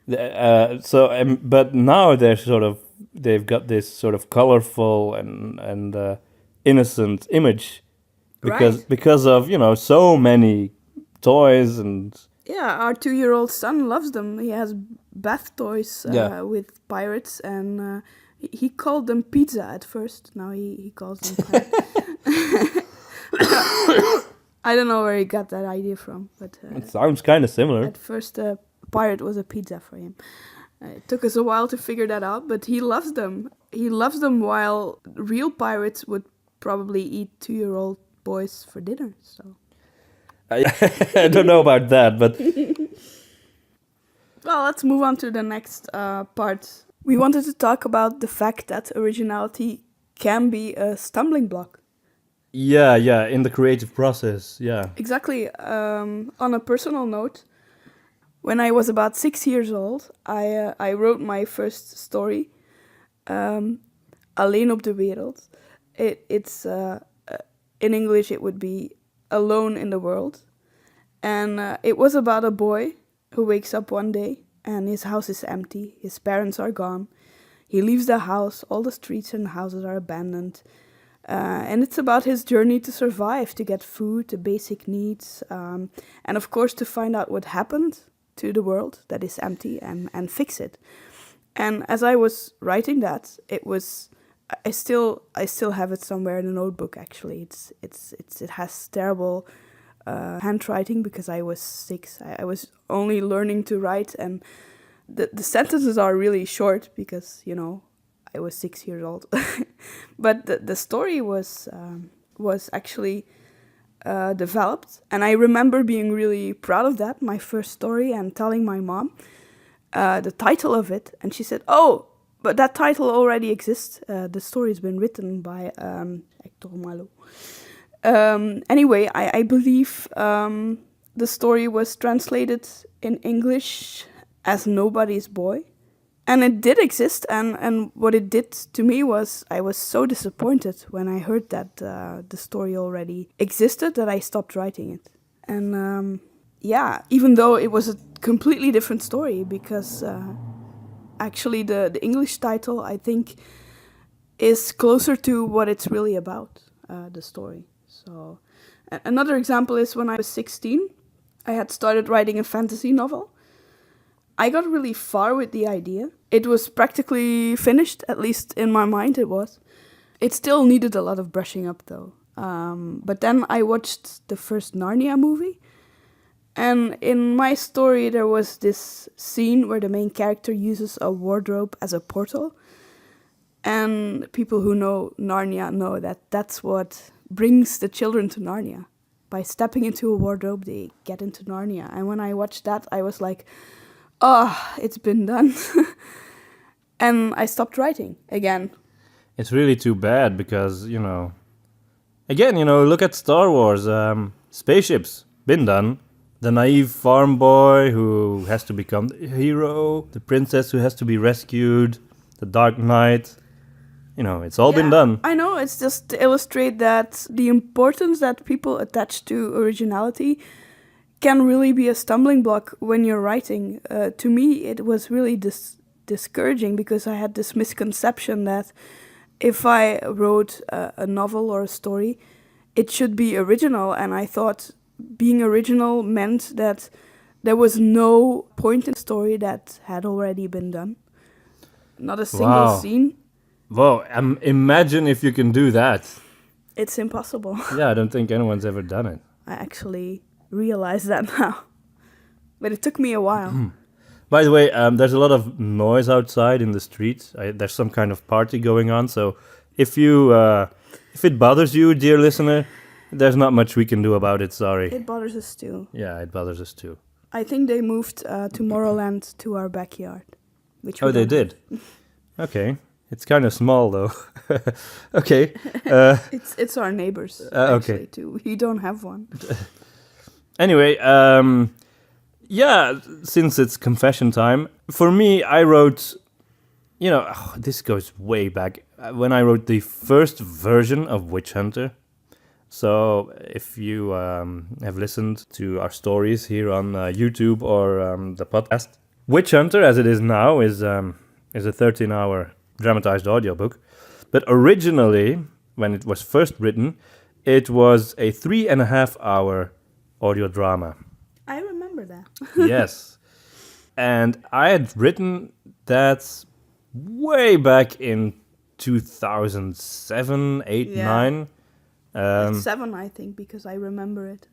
But now they've got this sort of colorful and innocent image because of, you know, so many toys and yeah, our 2-year-old son loves them. He has bath toys with pirates, and he called them pizza at first. Now he calls them crab. I don't know where he got that idea from, but it sounds kind of similar. at first pirate was a pizza for him. It took us a while to figure that out, but he loves them. He loves them, while real pirates would probably eat 2-year-old boys for dinner. So I don't know about that, but well, let's move on to the next part. We wanted to talk about the fact that originality can be a stumbling block. yeah, in the creative process, yeah. Exactly. On a personal note, when I was about 6 years old, I wrote my first story, Alleen op de wereld. It's in English it would be Alone in the World, and it was about a boy who wakes up one day and his house is empty. His parents are gone. He leaves the house. All the streets and houses are abandoned. And it's about his journey to survive, to get food, the basic needs, and of course to find out what happened to the world that is empty and fix it. And as I was writing that, I still have it somewhere in a notebook. Actually, it has terrible handwriting because I was 6. I was only learning to write, and the sentences are really short because, you know, I was 6 years old. But the story was actually developed, and I remember being really proud of that, my first story, and telling my mom the title of it, and she said, "Oh, but that title already exists. The story's been written by Hector Malo." Anyway, I believe the story was translated in English as Nobody's Boy, And it did exist, and what it did to me was I was so disappointed when I heard that the story already existed that I stopped writing it. And even though it was a completely different story, because actually the English title, I think, is closer to what it's really about, the story. So another example is when I was 16, I had started writing a fantasy novel. I got really far with the idea. It was practically finished, at least in my mind it was. It still needed a lot of brushing up though. But then I watched the first Narnia movie. And in my story there was this scene where the main character uses a wardrobe as a portal. And people who know Narnia know that that's what brings the children to Narnia. By stepping into a wardrobe, they get into Narnia. And when I watched that, I was like, oh, it's been done. And I stopped writing again. It's really too bad because, again, look at Star Wars. Spaceships, been done. The naive farm boy who has to become the hero. The princess who has to be rescued. The Dark Knight. It's all been done. I know, it's just to illustrate that the importance that people attach to originality can really be a stumbling block when you're writing. To me, it was really discouraging because I had this misconception that if I wrote a novel or a story, it should be original. And I thought being original meant that there was no point in the story that had already been done. Not a single scene. Whoa, imagine if you can do that. It's impossible. Yeah, I don't think anyone's ever done it. I actually realize that now. But it took me a while. By the way, there's a lot of noise outside in the street. There's some kind of party going on. So if it bothers you, dear listener, there's not much we can do about it. Sorry. It bothers us too. Yeah, it bothers us too. I think they moved Tomorrowland to our backyard. They did? Okay. It's kind of small though. Okay. It's our neighbors okay. Too. We don't have one. Anyway, since it's confession time, for me, I wrote, this goes way back, when I wrote the first version of Witch Hunter. So if you have listened to our stories here on YouTube or the podcast, Witch Hunter, as it is now, is a 13-hour dramatized audiobook. But originally, when it was first written, it was a 3.5-hour audio drama. I remember that. Yes. And I had written that way back in 2007, 8, 9. It's 7, I think, because I remember it.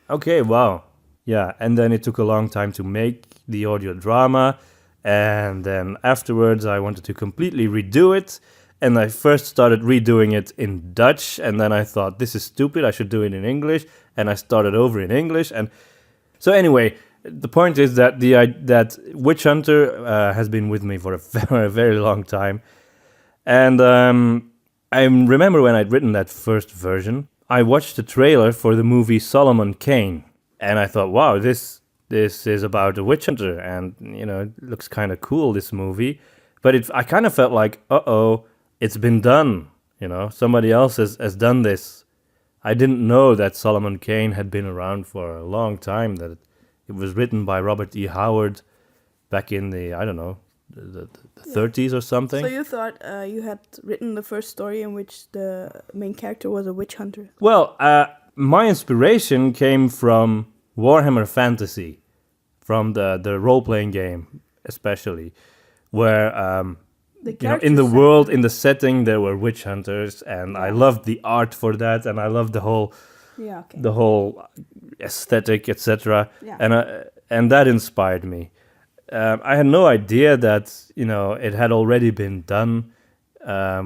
Okay, wow. Yeah, and then it took a long time to make the audio drama. And then afterwards, I wanted to completely redo it. And I first started redoing it in Dutch. And then I thought, this is stupid. I should do it in English. And I started over in English. And so anyway, the point is that that Witch Hunter has been with me for a very, very long time. And I remember when I'd written that first version, I watched the trailer for the movie Solomon Kane. And I thought, wow, this is about a witch hunter, and it looks kind of cool, this movie. But I kind of felt like, it's been done. Somebody else has done this. I didn't know that Solomon Kane had been around for a long time. That it was written by Robert E. Howard back in the the 30s or something. So you thought you had written the first story in which the main character was a witch hunter? Well, my inspiration came from Warhammer Fantasy, from the role-playing game, especially, where in the world, in the setting, there were witch hunters, and I loved the art for that, and I loved the whole aesthetic, etc. Yeah. And that inspired me. I had no idea that it had already been done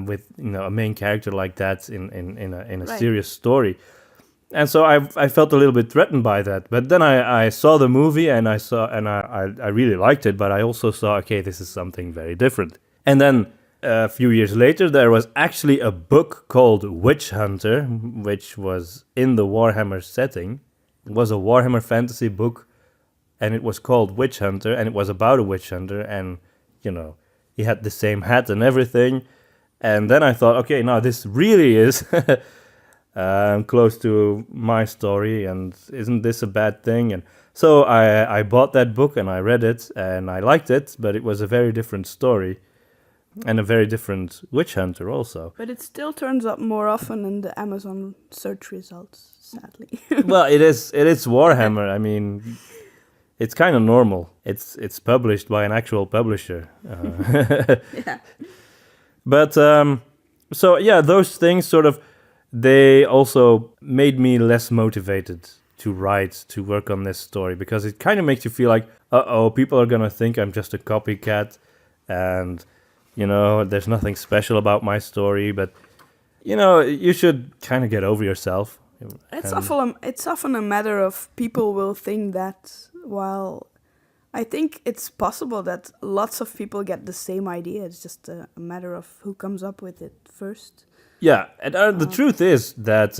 with a main character like that in a serious story. And so I felt a little bit threatened by that. But then I saw the movie and I really liked it, but I also saw, okay, this is something very different. And then a few years later, there was actually a book called Witch Hunter, which was in the Warhammer setting. It was a Warhammer fantasy book, and it was called Witch Hunter, and it was about a witch hunter. And he had the same hat and everything. And then I thought, okay, now this really is close to my story, and isn't this a bad thing? And so I bought that book and I read it and I liked it, but it was a very different story and a very different witch hunter also. But it still turns up more often in the Amazon search results, sadly. Well, it is Warhammer. I mean, it's kind of normal. It's published by an actual publisher. Yeah. But so yeah, those things sort of, they also made me less motivated to write, to work on this story, because it kind of makes you feel like, people are gonna think I'm just a copycat, and there's nothing special about my story. But you should kind of get over yourself. It's often a matter of people will think that, while I think it's possible that lots of people get the same idea. It's just a matter of who comes up with it first. Yeah, and the truth is that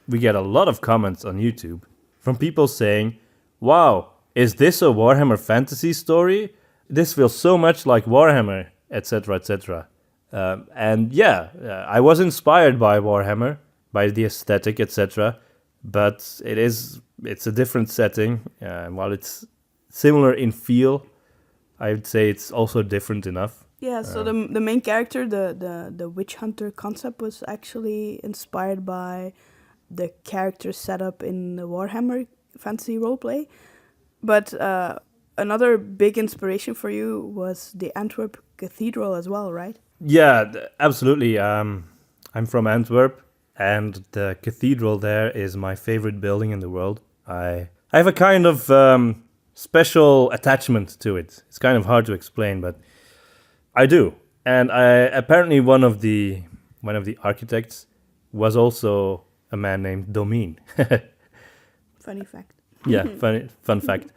we get a lot of comments on YouTube from people saying, wow, is this a Warhammer fantasy story? This feels so much like Warhammer, etc., etc. And yeah, I was inspired by Warhammer, by the aesthetic, etc. But it's a different setting. While it's similar in feel, I would say it's also different enough. Yeah, so the main character, the witch hunter concept, was actually inspired by the character setup in the Warhammer fantasy roleplay. But another big inspiration for you was the Antwerp Cathedral as well, right? Yeah, absolutely. I'm from Antwerp, and the cathedral there is my favorite building in the world. I have a kind of special attachment to it. It's kind of hard to explain, but I do. And apparently one of the architects was also a man named Domien. Funny fact. Yeah, fun fact.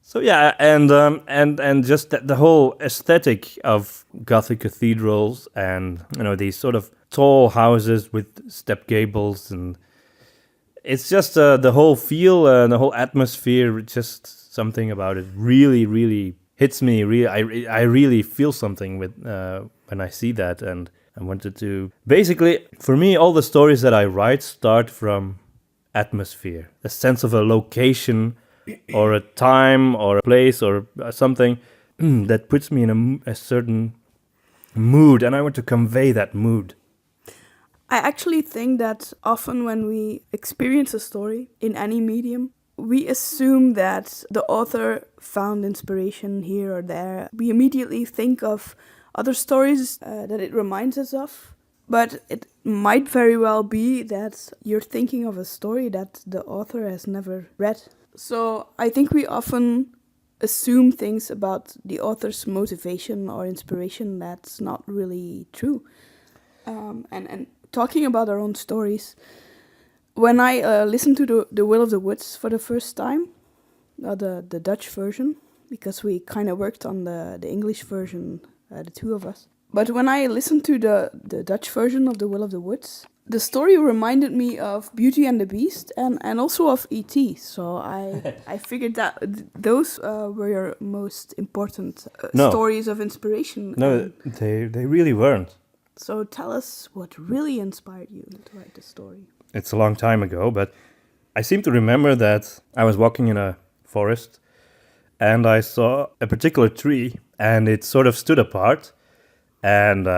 So yeah, and just the whole aesthetic of Gothic cathedrals, and these sort of tall houses with step gables, and it's just the whole feel and the whole atmosphere. Just something about it really, really hits me. I really feel something with when I see that, and I wanted to basically, for me, all the stories that I write start from atmosphere, a sense of a location, or a time, or a place, or something that puts me in a certain mood, and I want to convey that mood. I actually think that often when we experience a story in any medium, we assume that the author found inspiration here or there. We immediately think of other stories that it reminds us of, but it might very well be that you're thinking of a story that the author has never read. So I think we often assume things about the author's motivation or inspiration that's not really true. And talking about our own stories, when I listened to the Will of the Woods for the first time, the Dutch version, because we kind of worked on the English version, the two of us. But when I listened to the Dutch version of the Will of the Woods, the story reminded me of Beauty and the Beast and also of E.T. So I figured that those were your most important stories of inspiration. No, they really weren't. So tell us what really inspired you to write the story. It's a long time ago, but I seem to remember that I was walking in a forest and I saw a particular tree, and it sort of stood apart, and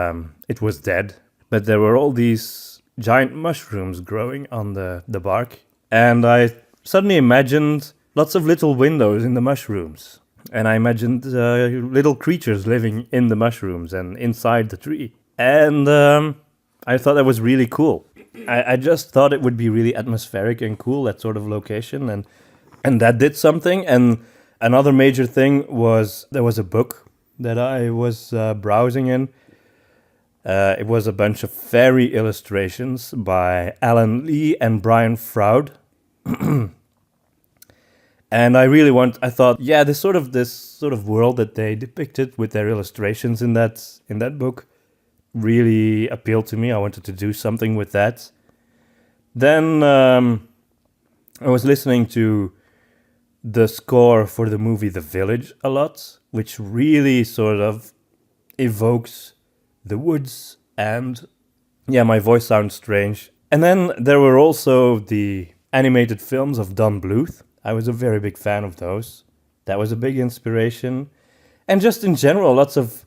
it was dead. But there were all these giant mushrooms growing on the bark, and I suddenly imagined lots of little windows in the mushrooms, and I imagined little creatures living in the mushrooms and inside the tree. And I thought that was really cool. I just thought it would be really atmospheric and cool, that sort of location, and that did something. And another major thing was there was a book that I was browsing in. It was a bunch of fairy illustrations by Alan Lee and Brian Froud. And I thought, yeah, this sort of world that they depicted with their illustrations in that book really appealed to me. I wanted to do something with that. Then I was listening to the score for the movie The Village a lot, which really sort of evokes the woods, and yeah, my voice sounds strange. And then there were also the animated films of Don Bluth. I was a very big fan of those. That was a big inspiration. And just in general, lots of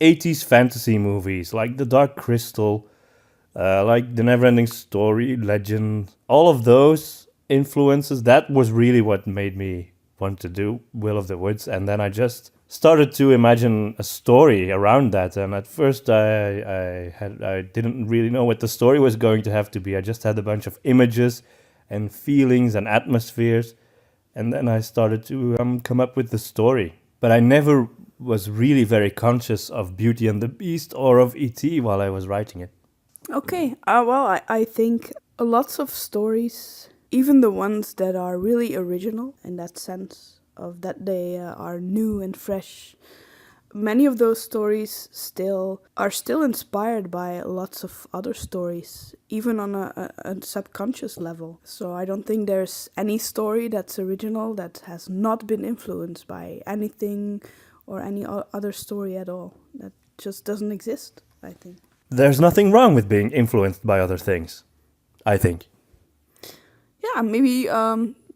80s fantasy movies like The Dark Crystal, like The Neverending Story, Legend, all of those influences. That was really what made me want to do Will of the Woods. And then I just started to imagine a story around that. And at first I didn't really know what the story was going to have to be. I just had a bunch of images and feelings and atmospheres. And then I started to come up with the story. But I never was really very conscious of Beauty and the Beast or of E.T. while I was writing it. Okay, well, I think lots of stories, even the ones that are really original in that sense of that they are new and fresh, many of those stories are still inspired by lots of other stories, even on a subconscious level. So I don't think there's any story that's original that has not been influenced by anything or any other story at all. That just doesn't exist, I think. There's nothing wrong with being influenced by other things, I think. Yeah, maybe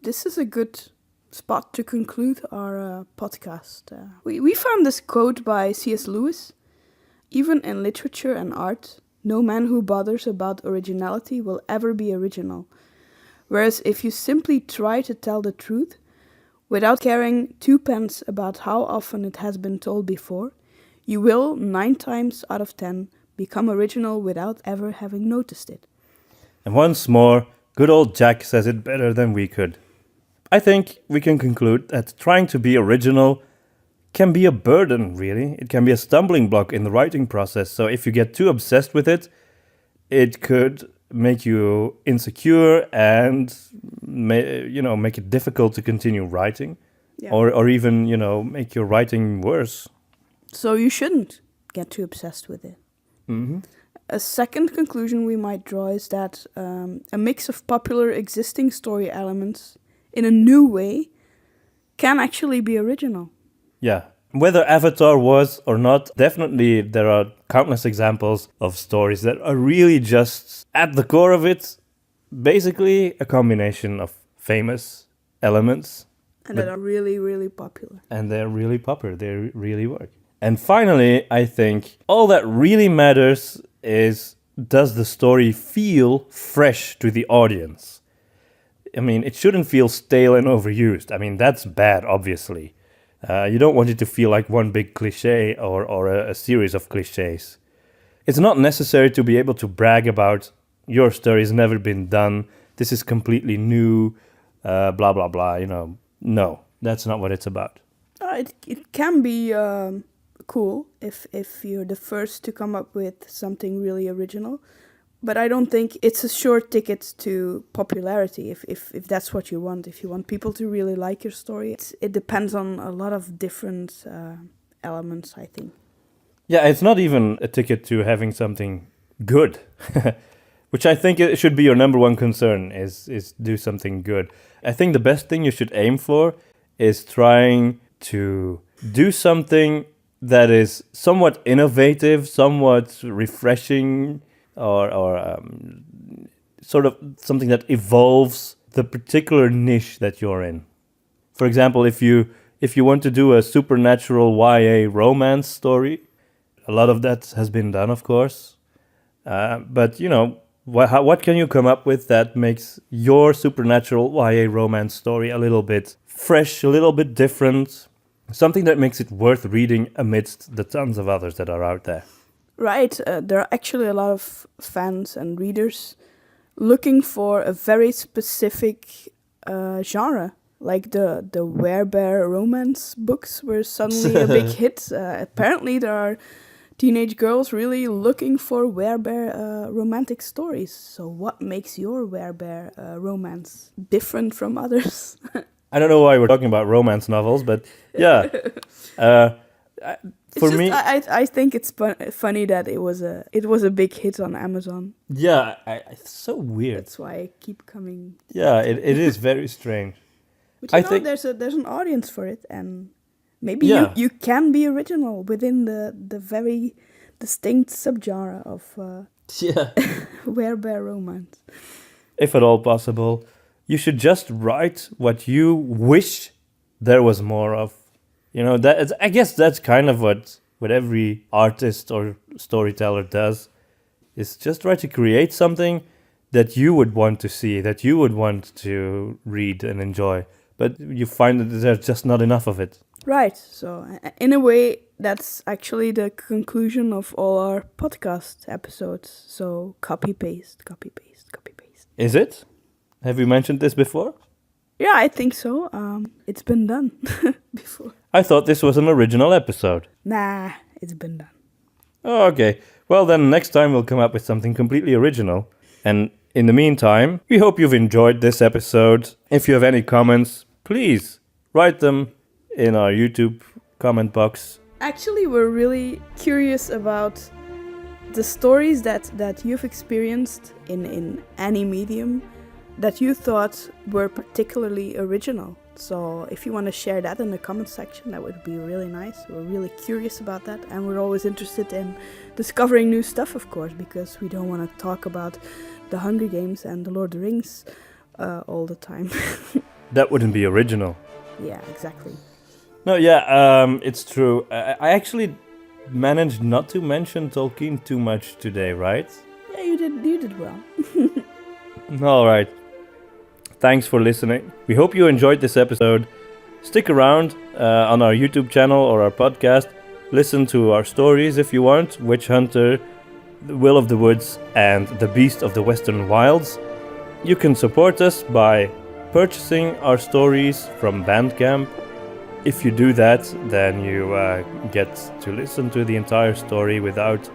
this is a good spot to conclude our podcast. We found this quote by C.S. Lewis. Even in literature and art, no man who bothers about originality will ever be original. Whereas if you simply try to tell the truth, without caring twopence about how often it has been told before, you will, 9 times out of 10, become original without ever having noticed it. And once more, good old Jack says it better than we could. I think we can conclude that trying to be original can be a burden, really. It can be a stumbling block in the writing process. So if you get too obsessed with it, it could make you insecure and make it difficult to continue writing, or even make your writing worse. So you shouldn't get too obsessed with it. Mm-hmm. A second conclusion we might draw is that a mix of popular existing story elements in a new way can actually be original. Yeah. Whether Avatar was or not, definitely there are countless examples of stories that are really just, at the core of it, basically a combination of famous elements. And that are really, really popular. And they're really popular. They really work. And finally, I think all that really matters is, does the story feel fresh to the audience? I mean, it shouldn't feel stale and overused. I mean, that's bad, obviously. You don't want it to feel like one big cliche or a series of cliches. It's not necessary to be able to brag about your story has never been done, this is completely new, blah, blah, blah, No, that's not what it's about. It can be cool if you're the first to come up with something really original. But I don't think it's a sure ticket to popularity if that's what you want. If you want people to really like your story, it depends on a lot of different elements, I think. Yeah, it's not even a ticket to having something good, which I think it should be your number one concern, is do something good. I think the best thing you should aim for is trying to do something that is somewhat innovative, somewhat refreshing, or sort of something that evolves the particular niche that you're in. For example, if you want to do a supernatural YA romance story, a lot of that has been done, of course. But what can you come up with that makes your supernatural YA romance story a little bit fresh, a little bit different, something that makes it worth reading amidst the tons of others that are out there? Right, there are actually a lot of fans and readers looking for a very specific genre, like the werebear romance books were suddenly a big hit. Apparently there are teenage girls really looking for werebear romantic stories. So what makes your werebear romance different from others? I don't know why we're talking about romance novels, but yeah. For me, I think it's funny that it was a big hit on Amazon. Yeah, it's so weird. That's why I keep coming. Yeah, it is very strange. But I think there's an audience for it, and Maybe Yeah. you can be original within the very distinct subgenre of Yeah. werebear romance. If at all possible, you should just write what you wish there was more of. I guess that's kind of what every artist or storyteller does, is just try to create something that you would want to see, that you would want to read and enjoy. But you find that there's just not enough of it. Right. So in a way, that's actually the conclusion of all our podcast episodes. So copy paste, copy paste, copy paste. Is it? Have you mentioned this before? Yeah, I think so. It's been done before. I thought this was an original episode. Nah, it's been done. Oh, okay. Well, then next time we'll come up with something completely original. And in the meantime, we hope you've enjoyed this episode. If you have any comments, please write them in our YouTube comment box. Actually, we're really curious about the stories that you've experienced in any medium that you thought were particularly original. So if you want to share that in the comment section, that would be really nice. We're really curious about that, and we're always interested in discovering new stuff, of course, because we don't want to talk about the Hunger Games and the Lord of the Rings all the time. That wouldn't be original. Yeah, exactly. No, yeah, it's true. I actually managed not to mention Tolkien too much today, right? Yeah, you did well. All right. Thanks for listening. We hope you enjoyed this episode. Stick around on our YouTube channel or our podcast. Listen to our stories if you want. Witch Hunter, The Will of the Woods, and The Beast of the Western Wilds. You can support us by purchasing our stories from Bandcamp. If you do that, then you get to listen to the entire story without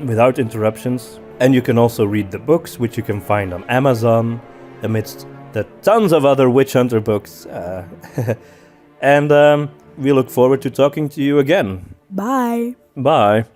interruptions. And you can also read the books, which you can find on Amazon, amidst the tons of other Witch Hunter books. And we look forward to talking to you again. Bye. Bye.